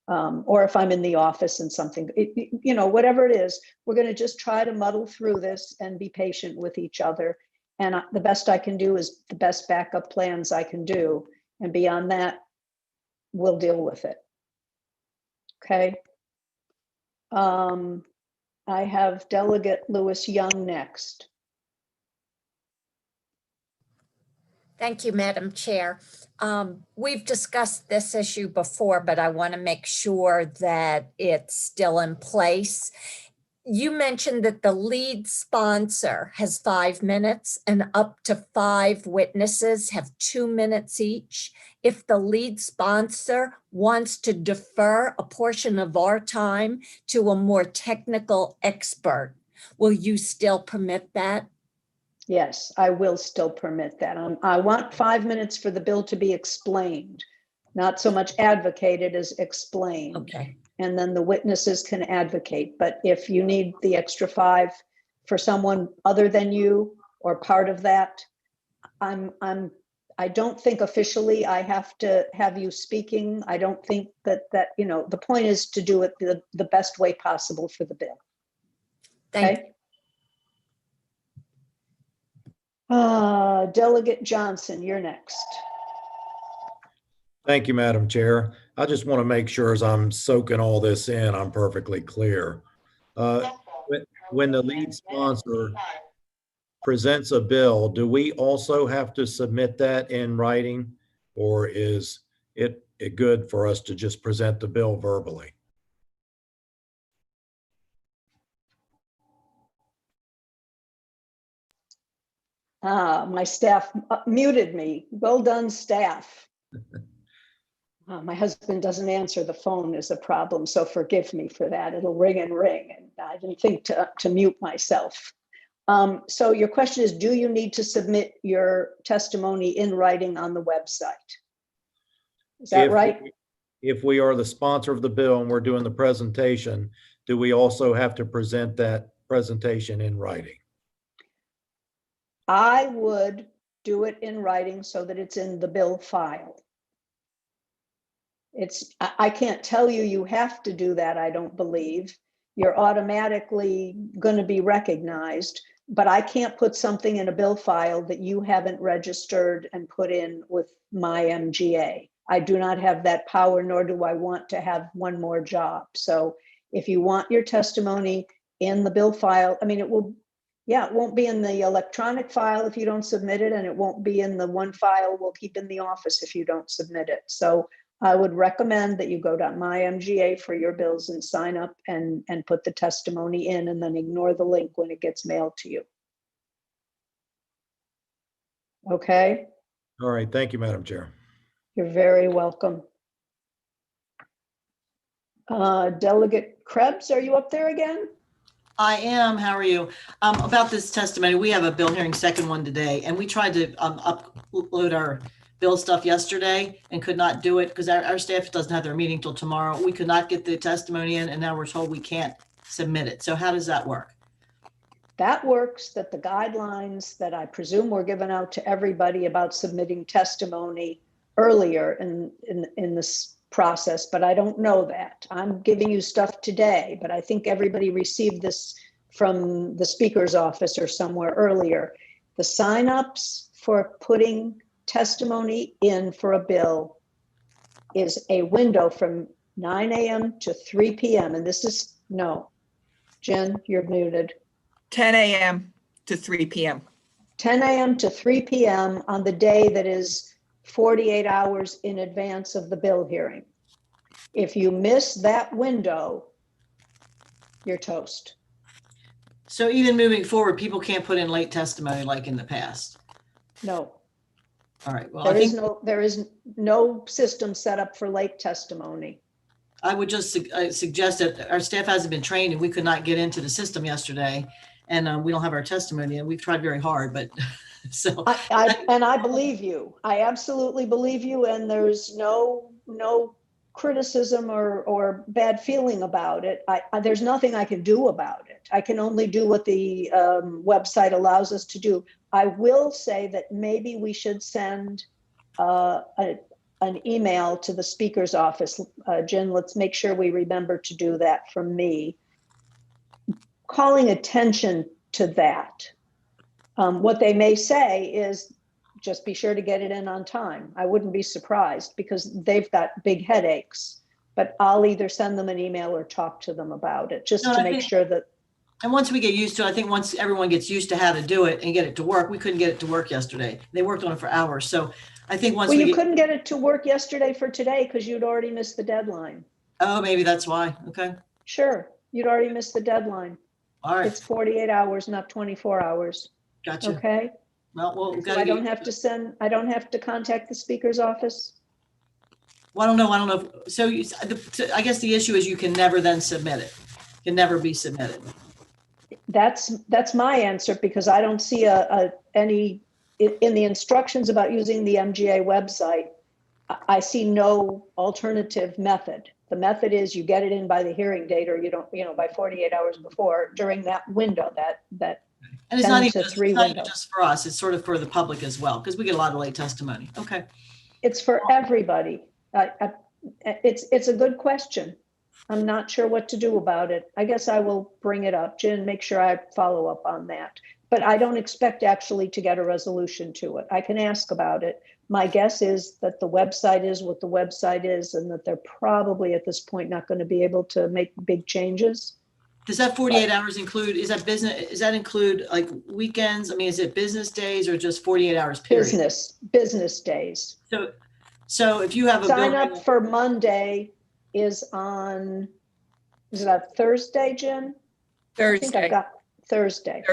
Speaker 1: or if I'm in the office and something, you know, whatever it is, we're going to just try to muddle through this and be patient with each other. And the best I can do is the best backup plans I can do. And beyond that, we'll deal with it. Okay. I have Delegate Lewis Young next.
Speaker 8: Thank you, Madam Chair. We've discussed this issue before, but I want to make sure that it's still in place. You mentioned that the lead sponsor has 5 minutes and up to 5 witnesses have 2 minutes each. If the lead sponsor wants to defer a portion of our time to a more technical expert, will you still permit that?
Speaker 1: Yes, I will still permit that. I want 5 minutes for the bill to be explained, not so much advocated as explained.
Speaker 8: Okay.
Speaker 1: And then the witnesses can advocate. But if you need the extra 5 for someone other than you or part of that, I don't think officially I have to have you speaking. I don't think that you know, the point is to do it the best way possible for the bill.
Speaker 8: Thank you.
Speaker 1: Delegate Johnson, you're next.
Speaker 4: Thank you, Madam Chair. I just want to make sure as I'm soaking all this in, I'm perfectly clear. When the lead sponsor presents a bill, do we also have to submit that in writing, or is it good for us to just present the bill verbally?
Speaker 1: My staff muted me. Well done, staff. My husband doesn't answer the phone is a problem, so forgive me for that. It'll ring and ring, and I didn't think to mute myself. So your question is, do you need to submit your testimony in writing on the website? Is that right?
Speaker 4: If we are the sponsor of the bill and we're doing the presentation, do we also have to present that presentation in writing?
Speaker 1: I would do it in writing so that it's in the bill file. I can't tell you you have to do that, I don't believe. You're automatically going to be recognized, but I can't put something in a bill file that you haven't registered and put in with my MGA. I do not have that power, nor do I want to have one more job. So if you want your testimony in the bill file, I mean, it won't be in the electronic file if you don't submit it, and it won't be in the one file we'll keep in the office if you don't submit it. So I would recommend that you go to my MGA for your bills and sign up and put the testimony in, and then ignore the link when it gets mailed to you. Okay?
Speaker 4: All right, thank you, Madam Chair.
Speaker 1: You're very welcome. Delegate Krebs, are you up there again?
Speaker 3: I am. How are you? About this testimony, we have a bill hearing, second one today, and we tried to upload our bill stuff yesterday and could not do it because our staff doesn't have their meeting till tomorrow. We could not get the testimony in, and now we're told we can't submit it. So how does that work?
Speaker 1: That works, that the guidelines that I presume were given out to everybody about submitting testimony earlier in this process, but I don't know that. I'm giving you stuff today, but I think everybody received this from the speaker's office or somewhere earlier. The signups for putting testimony in for a bill is a window from 9 a.m. to 3 p.m. And this is, no, Jen, you're muted.
Speaker 10: 10 a.m. to 3 p.m.
Speaker 1: 10 a.m. to 3 p.m. on the day that is 48 hours in advance of the bill hearing. If you miss that window, you're toast.
Speaker 3: So even moving forward, people can't put in late testimony like in the past.
Speaker 1: No.
Speaker 3: All right. Well,
Speaker 1: There is no system set up for late testimony.
Speaker 3: I would just suggest that our staff hasn't been trained and we could not get into the system yesterday, and we don't have our testimony, and we've tried very hard, but so.
Speaker 1: I believe you. I absolutely believe you, and there's no criticism or bad feeling about it. There's nothing I can do about it. I can only do what the website allows us to do. I will say that maybe we should send an email to the speaker's office. Jen, let's make sure we remember to do that from me. Calling attention to that. What they may say is, just be sure to get it in on time. I wouldn't be surprised because they've got big headaches, but I'll either send them an email or talk to them about it just to make sure that.
Speaker 3: And once we get used to it, I think once everyone gets used to how to do it and get it to work, we couldn't get it to work yesterday. They worked on it for hours. So I think once
Speaker 1: you couldn't get it to work yesterday for today because you'd already missed the deadline.
Speaker 3: Oh, maybe that's why. Okay.
Speaker 1: Sure. You'd already missed the deadline.
Speaker 3: All right.
Speaker 1: It's 48 hours, not 24 hours.
Speaker 3: Gotcha.
Speaker 1: Okay.
Speaker 3: Well,
Speaker 1: So I don't have to contact the speaker's office.
Speaker 3: Well, I don't know. So I guess the issue is you can never then submit it. It can never be submitted.
Speaker 1: That's my answer, because I don't see any in the instructions about using the MGA website. I see no alternative method. The method is you get it in by the hearing date, or you don't, by 48 hours before, during that window, that
Speaker 3: and it's not even just for us. It's sort of for the public as well, because we get a lot of late testimony. Okay.
Speaker 1: It's for everybody. It's a good question. I'm not sure what to do about it. I guess I will bring it up, Jen, make sure I follow up on that. But I don't expect actually to get a resolution to it. I can ask about it. My guess is that the website is what the website is, and that they're probably at this point not going to be able to make big changes.
Speaker 3: Does that 48 hours include, does that include like weekends? I mean, is it business days or just 48 hours period?
Speaker 1: Business days.
Speaker 3: So if you have a
Speaker 1: sign up for Monday is it a Thursday, Jen?
Speaker 10: Thursday.
Speaker 1: I think I've got Thursday.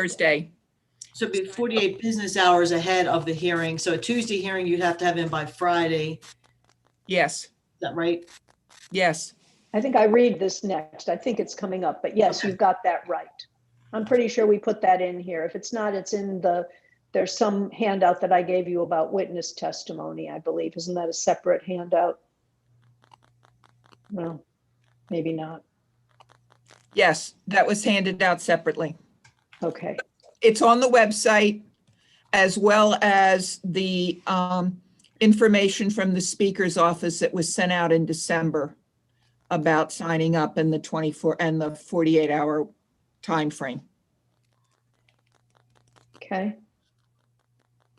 Speaker 3: So it'd be 48 business hours ahead of the hearing. So a Tuesday hearing, you'd have to have in by Friday.
Speaker 10: Yes.
Speaker 3: Is that right?
Speaker 10: Yes.
Speaker 1: I think I read this next. I think it's coming up, but yes, okay. You've got that right. I'm pretty sure we put that in here. If it's not, it's in there's some handout that I gave you about witness testimony, I believe. Isn't that a separate handout? No, maybe not.
Speaker 10: Yes, that was handed out separately.
Speaker 1: Okay,
Speaker 10: It's on the website, as well as the information from the speaker's office that was sent out in December about signing up in the 24 and the 48-hour timeframe.
Speaker 1: okay.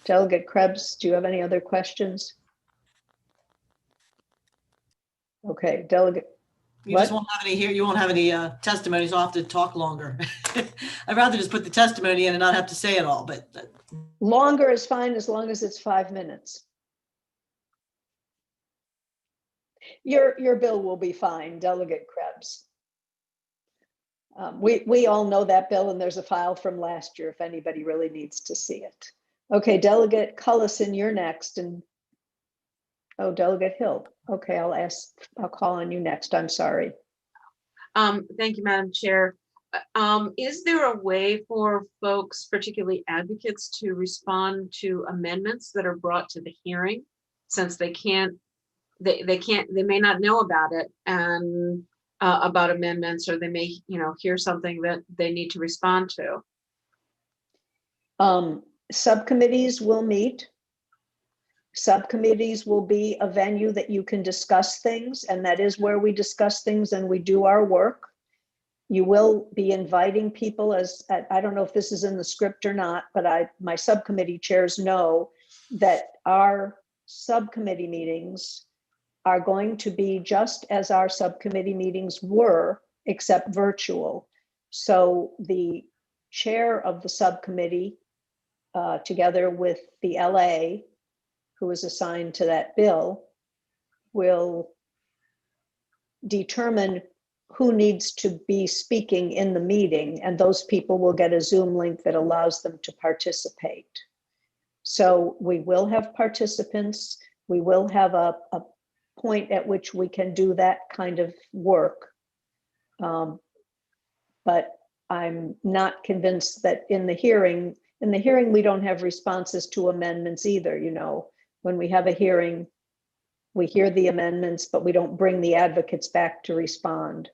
Speaker 1: Delegate Krebs, do you have any other questions? Okay, Delegate,
Speaker 3: You just
Speaker 1: What?
Speaker 3: won't have any here. You won't have any testimonies. I'll have to talk longer. I'd rather just put the testimony in and not have to say it all, but
Speaker 1: longer is fine as long as it's 5 minutes. Your bill will be fine, Delegate Krebs. We all know that bill, and there's a file from last year if anybody really needs to see it. Okay, Delegate Cullison, you're next, and oh, Delegate Hill. Okay, I'll call on you next. I'm sorry.
Speaker 12: Thank you, Madam Chair. Is there a way for folks, particularly advocates, to respond to amendments that are brought to the hearing, since they may not know about it and about amendments, or they may, hear something that they need to respond to?
Speaker 1: Subcommittees will meet. Subcommittees will be a venue that you can discuss things, and that is where we discuss things and we do our work. You will be inviting people, as I don't know if this is in the script or not, but my subcommittee chairs know that our subcommittee meetings are going to be just as our subcommittee meetings were, except virtual. So the chair of the subcommittee, together with the LA, who is assigned to that bill, will determine who needs to be speaking in the meeting, and those people will get a Zoom link that allows them to participate. So we will have participants. We will have a point at which we can do that kind of work. But I'm not convinced that in the hearing, we don't have responses to amendments either. When we have a hearing, we hear the amendments, but we don't bring the advocates back to respond.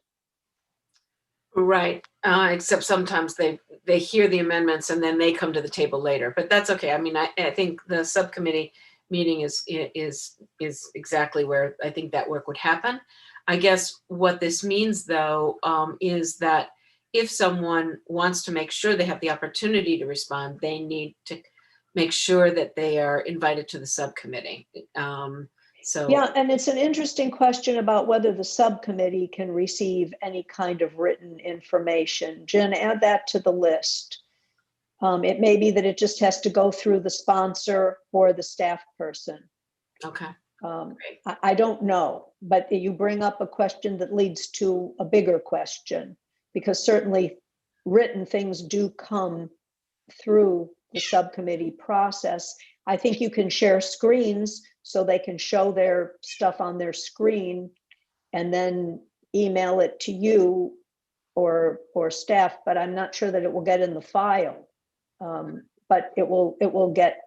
Speaker 12: Right, except sometimes they hear the amendments and then they come to the table later, but that's okay. I mean, I think the subcommittee meeting is exactly where I think that work would happen. I guess what this means, though, is that if someone wants to make sure they have the opportunity to respond, they need to make sure that they are invited to the subcommittee.
Speaker 1: Yeah, and it's an interesting question about whether the subcommittee can receive any kind of written information. Jen, add that to the list. It may be that it just has to go through the sponsor or the staff person.
Speaker 12: Okay.
Speaker 1: I don't know, but you bring up a question that leads to a bigger question, because certainly written things do come through the subcommittee process. I think you can share screens so they can show their stuff on their screen and then email it to you or staff, but I'm not sure that it will get in the file. But it will get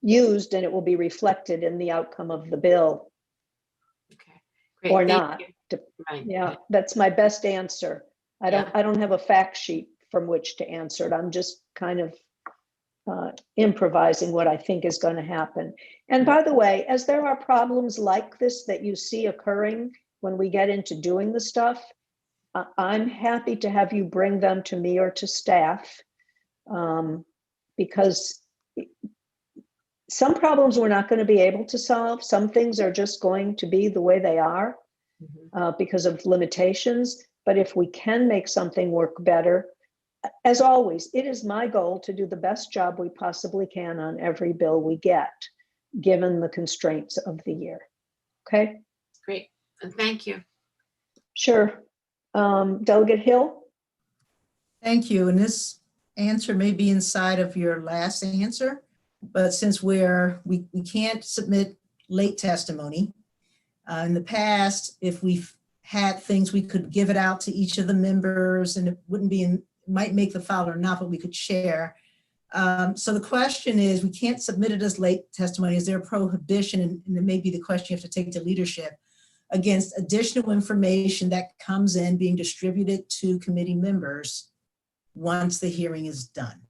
Speaker 1: used and it will be reflected in the outcome of the bill.
Speaker 12: Okay, great.
Speaker 1: Or
Speaker 12: Thank
Speaker 1: not.
Speaker 12: you. Right.
Speaker 1: Yeah, that's my best answer. I don't have a fact sheet from which to answer it. I'm just kind of improvising what I think is going to happen. And by the way, as there are problems like this that you see occurring when we get into doing the stuff, I'm happy to have you bring them to me or to staff, because some problems we're not going to be able to solve. Some things are just going to be the way they are because of limitations. But if we can make something work better, as always, it is my goal to do the best job we possibly can on every bill we get, given the constraints of the year. Okay?
Speaker 12: Great, and thank you.
Speaker 1: Sure. Delegate Hill?
Speaker 5: Thank you. And this answer may be inside of your last answer, but since we can't submit late testimony, in the past, if we've had things, we could give it out to each of the members, and it wouldn't be in, might make the file or not, but we could share. So the question is, we can't submit it as late testimony. Is there a prohibition? And it may be the question you have to take to leadership against additional information that comes in being distributed to committee members once the hearing is done.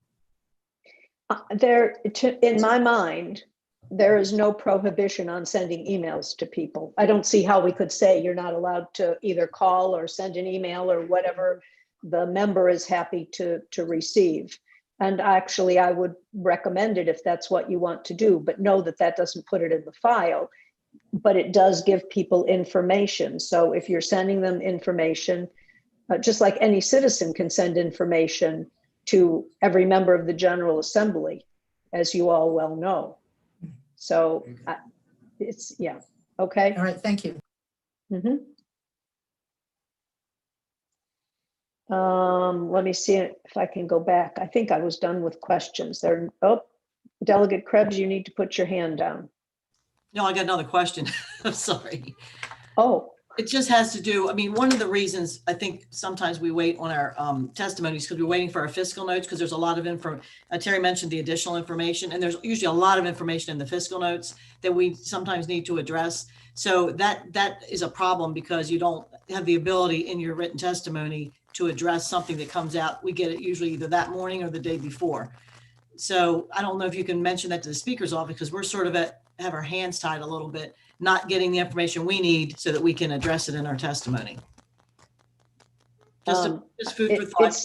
Speaker 1: In my mind, there is no prohibition on sending emails to people. I don't see how we could say you're not allowed to either call or send an email or whatever the member is happy to receive. And actually, I would recommend it if that's what you want to do, but know that that doesn't put it in the file, but it does give people information. So if you're sending them information, just like any citizen can send information to every member of the General Assembly, as you all well know. So it's, yeah, okay.
Speaker 5: All right, thank you.
Speaker 1: Mhm. Let me see if I can go back. I think I was done with questions there. Oh, Delegate Krebs, you need to put your hand down.
Speaker 3: No, I got another question. I'm sorry.
Speaker 1: Oh,
Speaker 3: It just has to do, I mean, one of the reasons I think sometimes we wait on our testimonies because we're waiting for our fiscal notes because there's a lot of info. Terry mentioned the additional information, and there's usually a lot of information in the fiscal notes that we sometimes need to address. So that is a problem because you don't have the ability in your written testimony to address something that comes out. We get it usually either that morning or the day before. So I don't know if you can mention that to the speaker's office because we're sort of have our hands tied a little bit, not getting the information we need so that we can address it in our testimony. Just food for thought.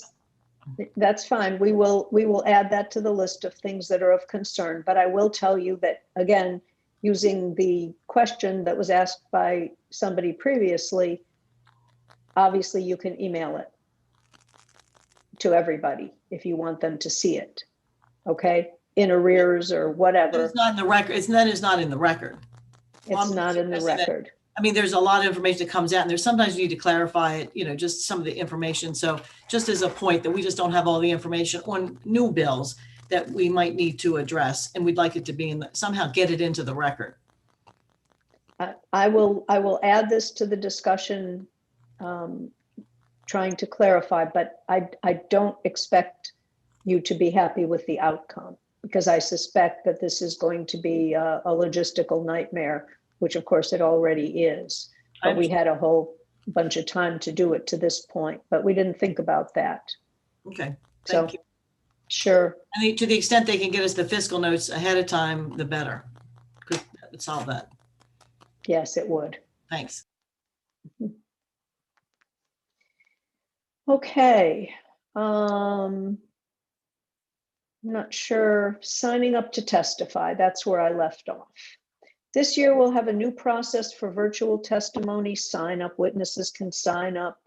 Speaker 1: That's fine. We will add that to the list of things that are of concern, but I will tell you that, again, using the question that was asked by somebody previously, obviously you can email it to everybody if you want them to see it, okay? In arrears or whatever.
Speaker 3: It's not in the record. It's not in the record.
Speaker 1: It's not in the record.
Speaker 3: I mean, there's a lot of information that comes out and there's sometimes you need to clarify it, you know, just some of the information. So just as a point that we just don't have all the information on new bills that we might need to address, and we'd like it to be somehow get it into the record.
Speaker 1: I will add this to the discussion, trying to clarify, but I don't expect you to be happy with the outcome because I suspect that this is going to be a logistical nightmare, which of course it already is. But we had a whole bunch of time to do it to this point, but we didn't think about that.
Speaker 3: Okay,
Speaker 1: thank you. Sure.
Speaker 3: I mean, to the extent they can get us the fiscal notes ahead of time, the better. Could solve that.
Speaker 1: Yes, it would.
Speaker 3: Thanks.
Speaker 1: Okay. I'm not sure. Signing up to testify, that's where I left off. This year we'll have a new process for virtual testimony sign up. Witnesses can sign up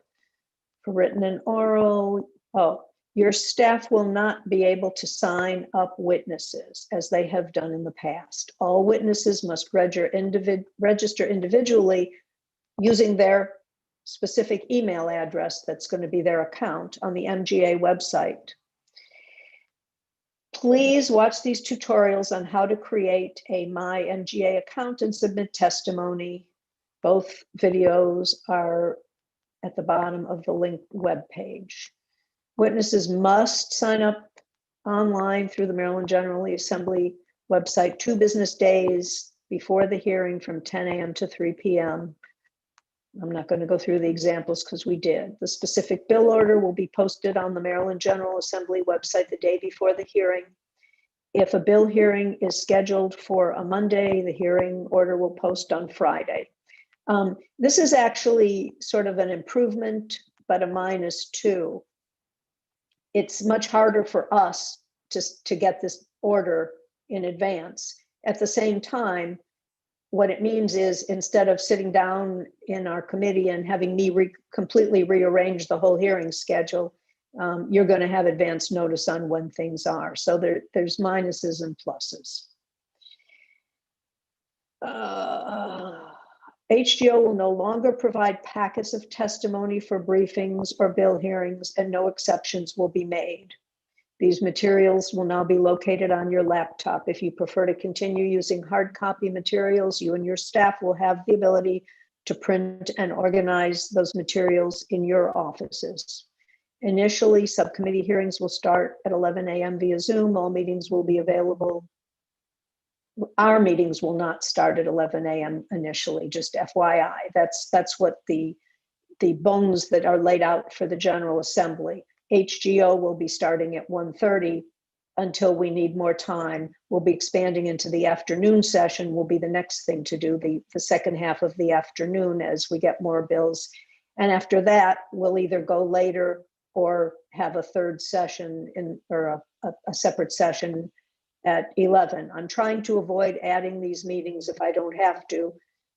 Speaker 1: for written and oral. Oh, your staff will not be able to sign up witnesses as they have done in the past. All witnesses must register individually using their specific email address that's going to be their account on the MGA website. Please watch these tutorials on how to create a My MGA account and submit testimony. Both videos are at the bottom of the linked webpage. Witnesses must sign up online through the Maryland General Assembly website 2 business days before the hearing from 10 a.m. to 3 p.m. I'm not going to go through the examples because we did. The specific bill order will be posted on the Maryland General Assembly website the day before the hearing. If a bill hearing is scheduled for a Monday, the hearing order will post on Friday. This is actually sort of an improvement, but a -2. It's much harder for us to get this order in advance. At the same time, what it means is instead of sitting down in our committee and having me completely rearrange the whole hearing schedule, you're going to have advance notice on when things are. So there's minuses and pluses. HGO will no longer provide packets of testimony for briefings or bill hearings, and no exceptions will be made. These materials will now be located on your laptop. If you prefer to continue using hard copy materials, you and your staff will have the ability to print and organize those materials in your offices. Initially, subcommittee hearings will start at 11 a.m. via Zoom. All meetings will be available our meetings will not start at 11 a.m. initially, just FYI. That's what the bones that are laid out for the General Assembly. HGO will be starting at 1:30 until we need more time. We'll be expanding into the afternoon session, will be the next thing to do, the second half of the afternoon as we get more bills. And after that, we'll either go later or have a third session or a separate session at 11. I'm trying to avoid adding these meetings if I don't have to,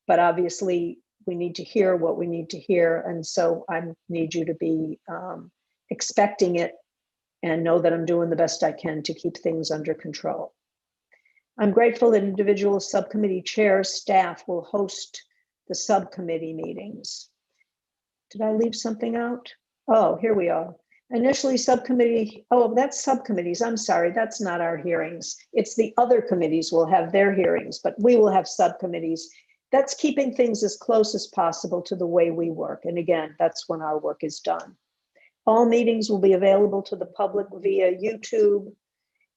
Speaker 1: but obviously we need to hear what we need to hear. And so I need you to be expecting it and know that I'm doing the best I can to keep things under control. I'm grateful that individual subcommittee chairs, staff will host the subcommittee meetings. Did I leave something out? Oh, here we are. Initially subcommittee, oh, that's subcommittees. I'm sorry, that's not our hearings. It's the other committees will have their hearings, but we will have subcommittees. That's keeping things as close as possible to the way we work. And again, that's when our work is done. All meetings will be available to the public via YouTube.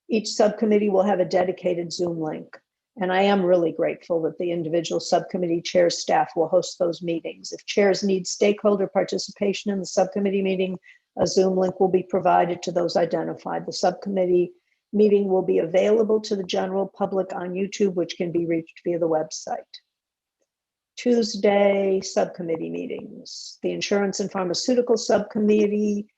Speaker 1: Each subcommittee will have a dedicated Zoom link. And I am really grateful that the individual subcommittee chairs staff will host those meetings. If chairs need stakeholder participation in the subcommittee meeting, a Zoom link will be provided to those identified. The subcommittee meeting will be available to the general public on YouTube, which can be reached via the website. Tuesday subcommittee meetings. The Insurance and Pharmaceutical Subcommittee,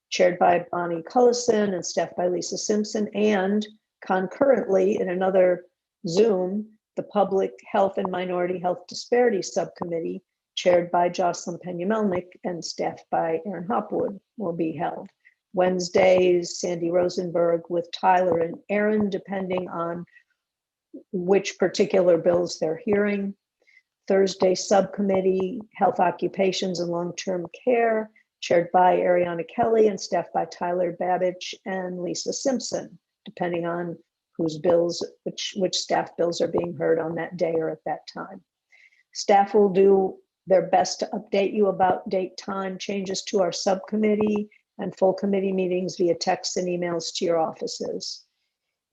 Speaker 1: chaired by Bonnie Cullison and staffed by Lisa Simpson, and concurrently in another Zoom, the Public Health and Minority Health Disparities Subcommittee, chaired by Jocelyn Peña-Melnick and staffed by Aaron Hopwood, will be held. Wednesdays, Sandy Rosenberg with Tyler and Aaron, depending on which particular bills they're hearing. Thursday subcommittee, Health Occupations and Long-Term Care, chaired by Ariana Kelly and staffed by Tyler Babich and Lisa Simpson, depending on whose bills, which staff bills are being heard on that day or at that time. Staff will do their best to update you about date, time changes to our subcommittee and full committee meetings via texts and emails to your offices.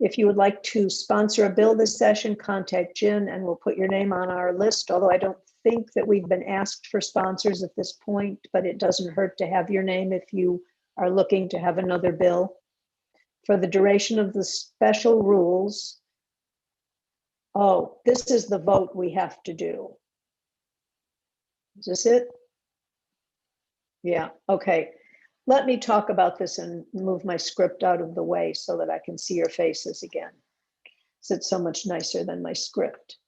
Speaker 1: If you would like to sponsor a bill this session, contact Jen and we'll put your name on our list, although I don't think that we've been asked for sponsors at this point, but it doesn't hurt to have your name if you are looking to have another bill. For the duration of the special rules, oh, this is the vote we have to do. Is this it? Yeah, okay. Let me talk about this and move my script out of the way so that I can see your faces again. It's so much nicer than my script.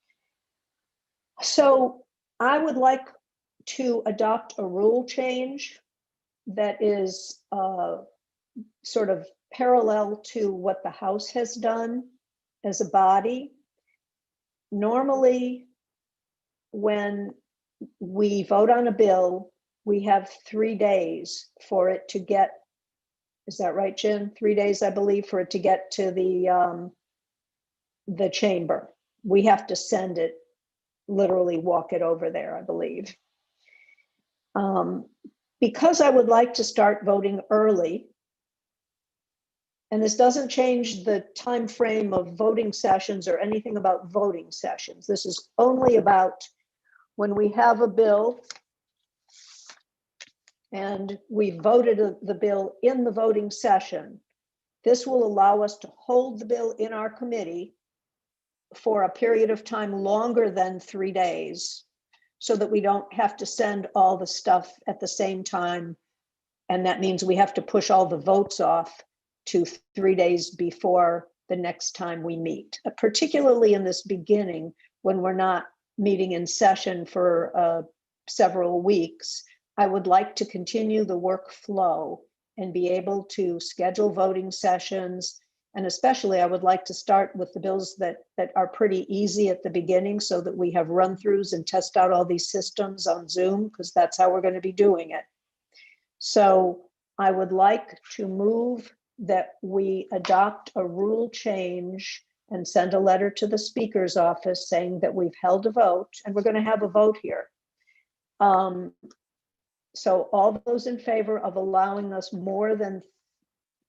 Speaker 1: So I would like to adopt a rule change that is sort of parallel to what the House has done as a body. Normally, when we vote on a bill, we have 3 days for it to get, is that right, Jen? 3 days, I believe, for it to get to the chamber. We have to send it, literally walk it over there, I believe. Because I would like to start voting early, and this doesn't change the time frame of voting sessions or anything about voting sessions. This is only about when we have a bill and we voted the bill in the voting session. This will allow us to hold the bill in our committee for a period of time longer than 3 days so that we don't have to send all the stuff at the same time. And that means we have to push all the votes off to 3 days before the next time we meet, particularly in this beginning when we're not meeting in session for several weeks. I would like to continue the workflow and be able to schedule voting sessions. And especially I would like to start with the bills that are pretty easy at the beginning so that we have run-throughs and test out all these systems on Zoom, because that's how we're going to be doing it. So I would like to move that we adopt a rule change and send a letter to the Speaker's office saying that we've held a vote and we're going to have a vote here. So all those in favor of allowing us more than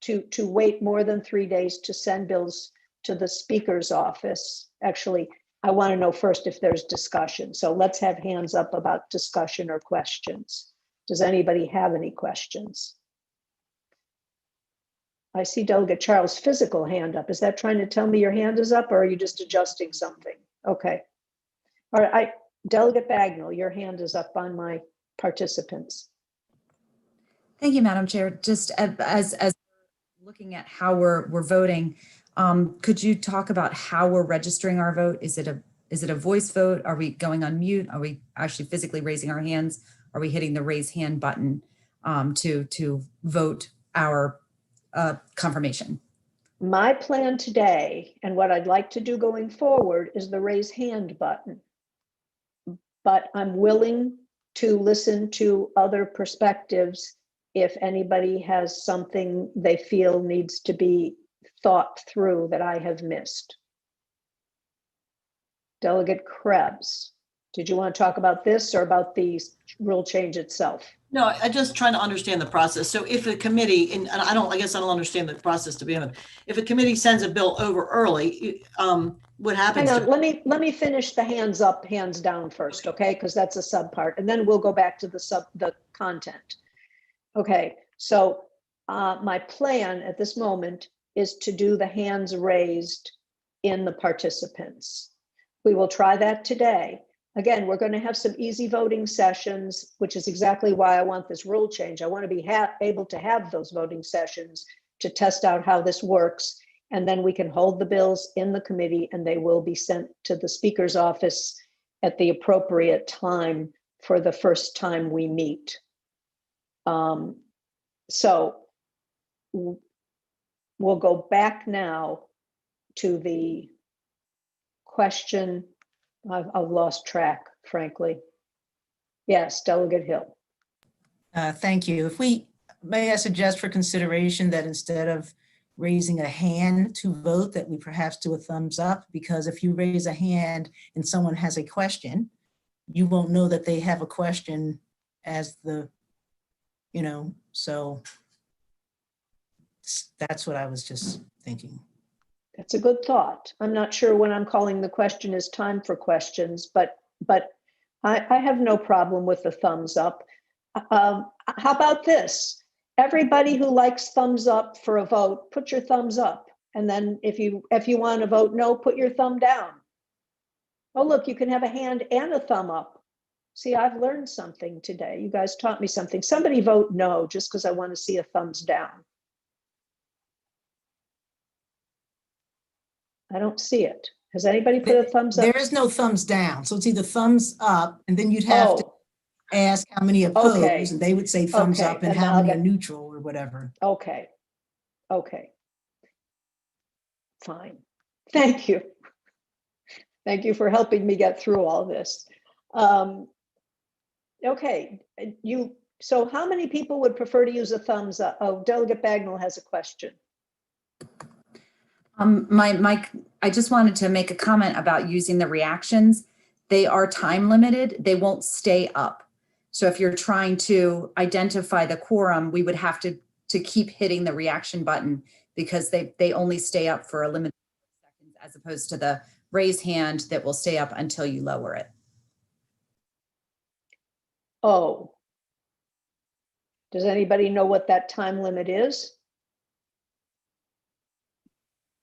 Speaker 1: to wait more than 3 days to send bills to the speaker's office. Actually, I want to know first if there's discussion. So let's have hands up about discussion or questions. Does anybody have any questions? I see Delegate Charles' physical hand up. Is that trying to tell me your hand is up, or are you just adjusting something? Okay. All right, Delegate Bagnall, your hand is up on my participants.
Speaker 9: Thank you, Madam Chair. Just as looking at how we're voting, could you talk about how we're registering our vote? Is it a voice vote? Are we going on mute? Are we actually physically raising our hands? Are we hitting the raise hand button to vote our confirmation?
Speaker 1: My plan today, and what I'd like to do going forward, is the raise hand button. But I'm willing to listen to other perspectives if anybody has something they feel needs to be thought through that I have missed. Delegate Krebs, did you want to talk about this or about the rule change itself?
Speaker 3: No, I just trying to understand the process. So if a committee, and I guess I don't understand the process to begin with. If a committee sends a bill over early, what happens?
Speaker 1: Hang on, let me finish the hands up, hands down first, okay? Because that's a sub part, and then we'll go back to the content. Okay, so my plan at this moment is to do the hands raised in the participants. We will try that today. Again, we're going to have some easy voting sessions, which is exactly why I want this rule change. I want to be able to have those voting sessions to test out how this works. And then we can hold the bills in the committee and they will be sent to the speaker's office at the appropriate time for the first time we meet. So we'll go back now to the question. I've lost track, frankly. Yes, Delegate Hill.
Speaker 5: Thank you. May I suggest for consideration that instead of raising a hand to vote, that we perhaps do a thumbs up, because if you raise a hand and someone has a question, you won't know that they have a question as so that's what I was just thinking.
Speaker 1: That's a good thought. I'm not sure when I'm calling the question is time for questions, but I have no problem with the thumbs up. How about this? Everybody who likes thumbs up for a vote, put your thumbs up. And then if you want to vote no, put your thumb down. Oh, look, you can have a hand and a thumb up. See, I've learned something today. You guys taught me something. Somebody vote no, just because I want to see a thumbs down. I don't see it. Has anybody put a thumbs up?
Speaker 5: There is no thumbs down. So it's either thumbs up, and then you'd have to ask how many oppose,
Speaker 1: Okay.
Speaker 5: and they would say thumbs
Speaker 1: Okay,
Speaker 5: up, and
Speaker 1: and
Speaker 5: how
Speaker 1: I'll
Speaker 5: many
Speaker 1: get-
Speaker 5: are neutral or whatever.
Speaker 1: Okay. Fine. Thank you. Thank you for helping me get through all this. Okay, so how many people would prefer to use a thumbs up? Oh, Delegate Bagnall has a question.
Speaker 9: I just wanted to make a comment about using the reactions. They are time limited. They won't stay up. So if you're trying to identify the quorum, we would have to keep hitting the reaction button, because they only stay up for a limited seconds, as opposed to the raise hand that will stay up until you lower it.
Speaker 1: Oh. Does anybody know what that time limit is?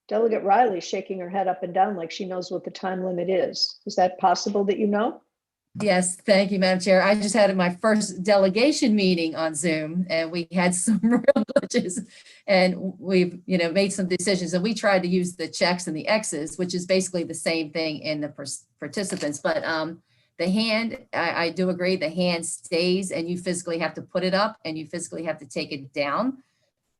Speaker 1: Delegate Riley's shaking her head up and down like she knows what the time limit is. Is that possible that you know?
Speaker 7: Yes, thank you, Madam Chair. I just had my first delegation meeting on Zoom, and we had some real glitches, and we've made some decisions, and we tried to use the checks and the X's, which is basically the same thing in the participants. But the hand, I do agree, the hand stays, and you physically have to put it up, and you physically have to take it down,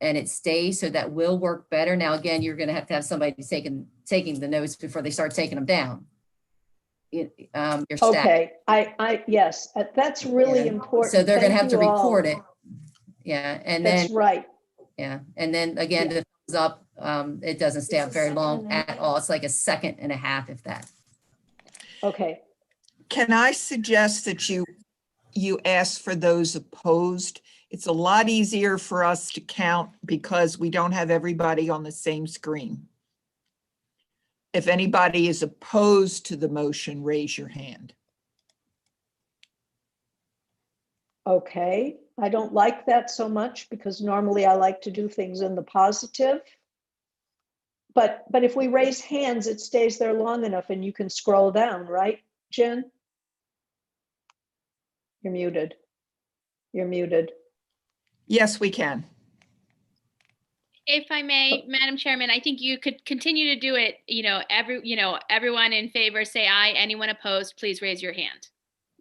Speaker 7: and it stays. So that will work better. Now, again, you're going to have somebody taking the notes before they start taking them down. Your staff.
Speaker 1: Okay, yes, that's really important.
Speaker 7: So they're going to
Speaker 1: Thank
Speaker 7: have to
Speaker 1: you all.
Speaker 7: record it. Yeah, and
Speaker 1: That's
Speaker 7: then
Speaker 1: right.
Speaker 7: yeah, and then again, the thumbs up, it doesn't stay up very long at all. It's like a second and a half, if that.
Speaker 1: Okay.
Speaker 10: Can I suggest that you ask for those opposed? It's a lot easier for us to count because we don't have everybody on the same screen. If anybody is opposed to the motion, raise your hand.
Speaker 1: Okay, I don't like that so much because normally I like to do things in the positive. But if we raise hands, it stays there long enough and you can scroll down, right, Jen? You're muted. You're muted.
Speaker 10: Yes, we can.
Speaker 13: If I may, Madam Chairman, I think you could continue to do it, everyone in favor, say aye. Anyone opposed, please raise your hand,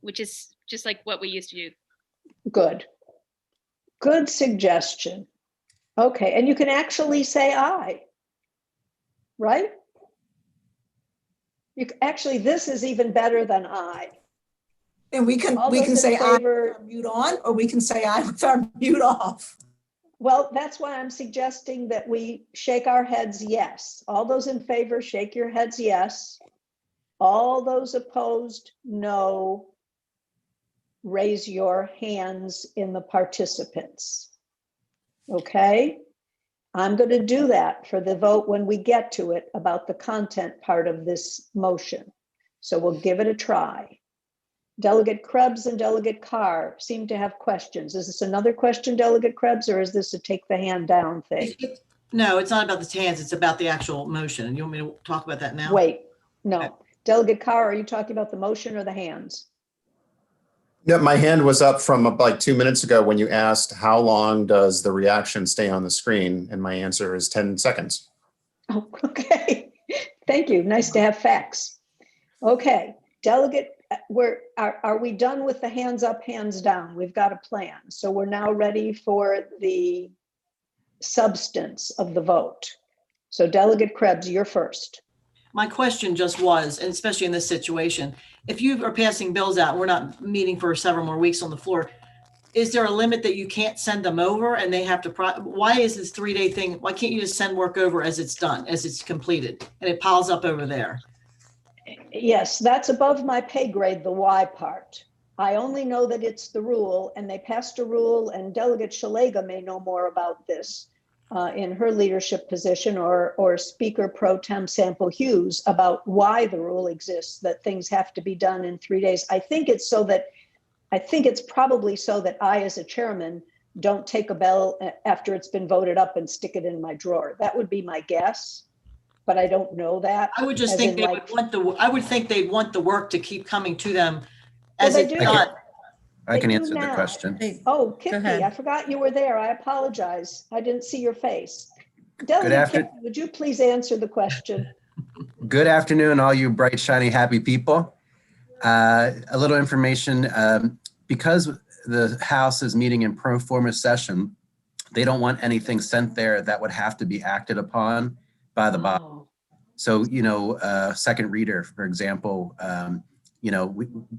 Speaker 13: which is just like what we used to do.
Speaker 1: Good. Good suggestion. Okay, and you can actually say aye, right? Actually, this is even better than aye.
Speaker 5: And we can say aye with our mute on, or we can say aye with our mute off.
Speaker 1: Well, that's why I'm suggesting that we shake our heads yes. All those in favor, shake your heads yes. All those opposed, no. Raise your hands in the participants. Okay? I'm going to do that for the vote when we get to it about the content part of this motion. So we'll give it a try. Delegate Krebs and Delegate Carr seem to have questions. Is this another question, Delegate Krebs, or is this a take the hand down thing?
Speaker 3: No, it's not about the hands. It's about the actual motion. You want me to talk about that now?
Speaker 1: Wait, no.
Speaker 3: Okay.
Speaker 1: Delegate Carr, are you talking about the motion or the hands?
Speaker 6: No, my hand was up from like 2 minutes ago when you asked how long does the reaction stay on the screen? And my answer is 10 seconds.
Speaker 1: Oh, okay. Thank you. Nice to have facts. Okay, Delegate, are we done with the hands up, hands down? We've got a plan. So we're now ready for the substance of the vote. So Delegate Krebs, you're first.
Speaker 3: My question just was, and especially in this situation, if you are passing bills out, we're not meeting for several more weeks on the floor, is there a limit that you can't send them over and they have to, why is this 3-day thing? Why can't you just send work over as it's done, as it's completed, and it piles up over there?
Speaker 1: Yes, that's above my pay grade, the why part. I only know that it's the rule, and they passed a rule, and Delegate Shalega may know more about this in her leadership position, or Speaker Pro Tem Sample Hughes, about why the rule exists, that things have to be done in 3 days. I think it's probably so that I, as a chairman, don't take a bell after it's been voted up and stick it in my drawer. That would be my guess, but I don't know that.
Speaker 3: I would just think I would think they'd want the work to keep coming to them
Speaker 1: Well,
Speaker 3: as
Speaker 1: they
Speaker 3: it's
Speaker 1: do.
Speaker 3: done.
Speaker 14: I can
Speaker 1: They do
Speaker 14: answer the
Speaker 1: now.
Speaker 14: question.
Speaker 1: Oh,
Speaker 5: Go ahead.
Speaker 1: Kipke, I forgot you were there. I apologize. I didn't see your face. Delegate Kipke, would you please answer the question?
Speaker 14: Good afternoon, all you bright, shiny, happy people. A little information, because the House is meeting in pro forma session, they don't want anything sent there that would have to be acted upon by the body. So, second reader, for example,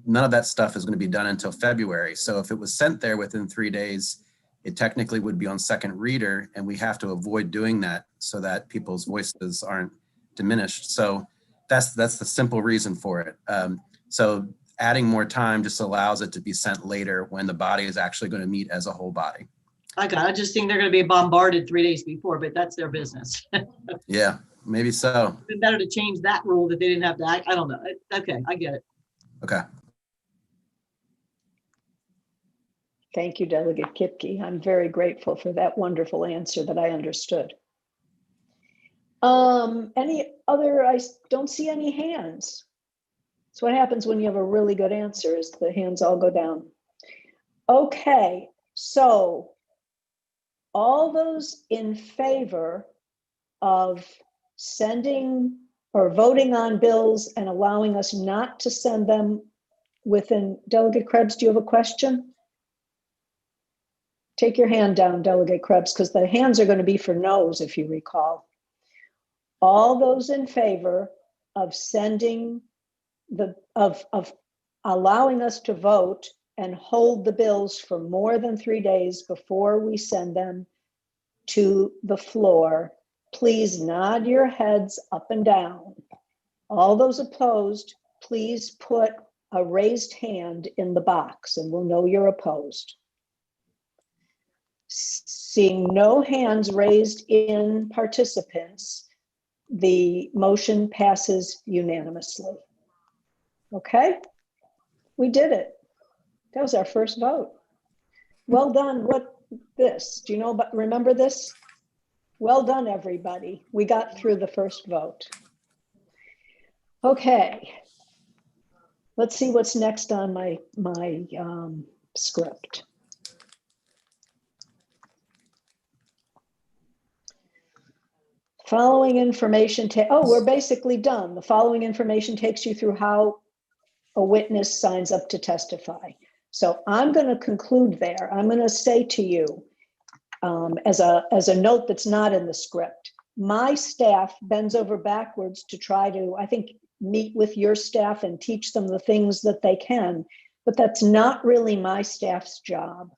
Speaker 14: none of that stuff is going to be done until February. So if it was sent there within 3 days, it technically would be on second reader, and we have to avoid doing that so that people's voices aren't diminished. So that's the simple reason for it. So adding more time just allows it to be sent later when the body is actually going to meet as a whole body.
Speaker 3: I just think they're going to be bombarded 3 days before, but that's their business.
Speaker 14: Yeah, maybe so.
Speaker 3: It'd been better to change that rule that they didn't have to act. I don't know. Okay, I get it.
Speaker 14: Okay.
Speaker 1: Thank you, Delegate Kipke. I'm very grateful for that wonderful answer that I understood. Any other, I don't see any hands. That's what happens when you have a really good answer, is the hands all go down. Okay, so all those in favor of sending or voting on bills and allowing us not to send them within, Delegate Krebs, do you have a question? Take your hand down, Delegate Krebs, because the hands are going to be for no's, if you recall. All those in favor of sending of allowing us to vote and hold the bills for more than 3 days before we send them to the floor, please nod your heads up and down. All those opposed, please put a raised hand in the box and we'll know you're opposed. Seeing no hands raised in participants, The motion passes unanimously. Okay, we did it. That was our first vote. Well done. What this? Do you know about, remember this? Well done, everybody. We got through the first vote. Okay. Let's see what's next on my script. Following information, oh, we're basically done. The following information takes you through how a witness signs up to testify. So I'm going to conclude there. I'm going to say to you, as a note that's not in the script, my staff bends over backwards to try to, I think, meet with your staff and teach them the things that they can, but that's not really my staff's job.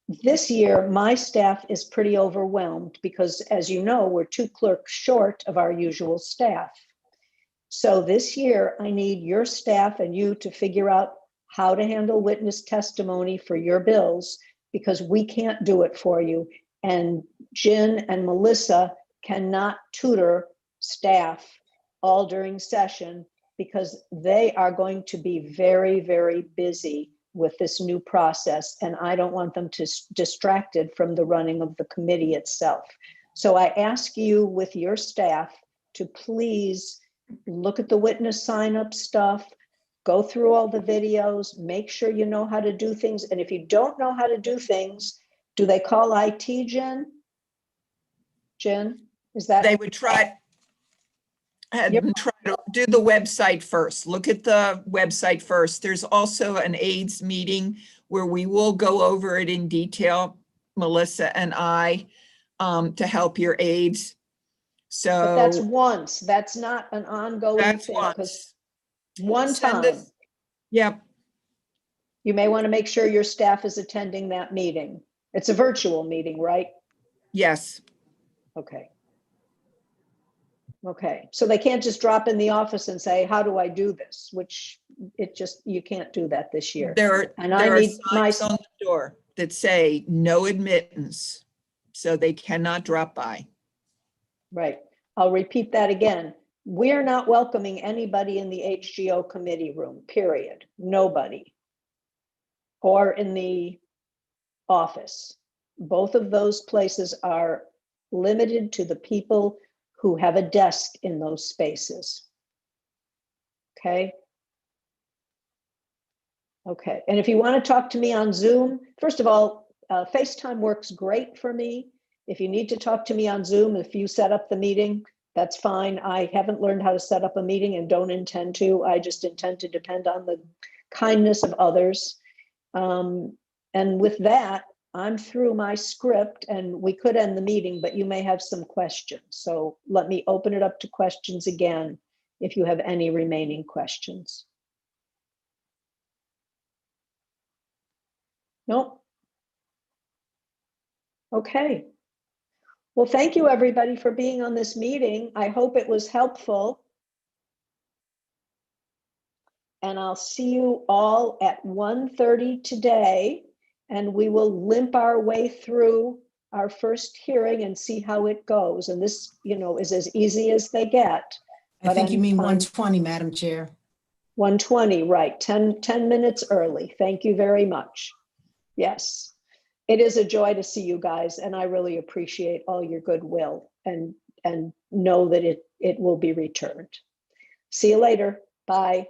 Speaker 1: This year, my staff is pretty overwhelmed because, as you know, we're 2 clerks short of our usual staff. So this year, I need your staff and you to figure out how to handle witness testimony for your bills, because we can't do it for you. And Jen and Melissa cannot tutor staff all during session because they are going to be very, very busy with this new process. And I don't want them to distracted from the running of the committee itself. So I ask you with your staff to please look at the witness sign up stuff, go through all the videos, make sure you know how to do things. And if you don't know how to do things, do they call IT, Jen? Jen, is that?
Speaker 10: They would try to do the website first. Look at the website first. There's also an AIDS meeting where we will go over it in detail, Melissa and I, to help your aides. So
Speaker 1: but that's once. That's not an ongoing
Speaker 10: that's
Speaker 1: thing.
Speaker 10: once.
Speaker 1: One
Speaker 10: Send
Speaker 1: time.
Speaker 10: us- Yep.
Speaker 1: You may want to make sure your staff is attending that meeting. It's a virtual meeting, right?
Speaker 10: Yes.
Speaker 1: Okay. Okay, so they can't just drop in the office and say, how do I do this? Which you can't do that this year.
Speaker 10: There
Speaker 1: And I
Speaker 10: are
Speaker 1: need my,
Speaker 10: signs on the door that say no admittance, so they cannot drop by.
Speaker 1: right. I'll repeat that again. We're not welcoming anybody in the HGO committee room, period. Nobody. Or in the office. Both of those places are limited to the people who have a desk in those spaces. Okay. Okay, and if you want to talk to me on Zoom, first of all, FaceTime works great for me. If you need to talk to me on Zoom, if you set up the meeting, that's fine. I haven't learned how to set up a meeting and don't intend to. I just intend to depend on the kindness of others. And with that, I'm through my script and we could end the meeting, but you may have some questions. So let me open it up to questions again if you have any remaining questions. Nope. Okay. Well, thank you everybody for being on this meeting. I hope it was helpful. And I'll see you all at 1:30 today, and we will limp our way through our first hearing and see how it goes. And this, is as easy as they get.
Speaker 5: I think you mean 1:20, Madam Chair.
Speaker 1: 1:20, right, 10 minutes early. Thank you very much. Yes, it is a joy to see you guys, and I really appreciate all your goodwill and know that it will be returned. See you later. Bye.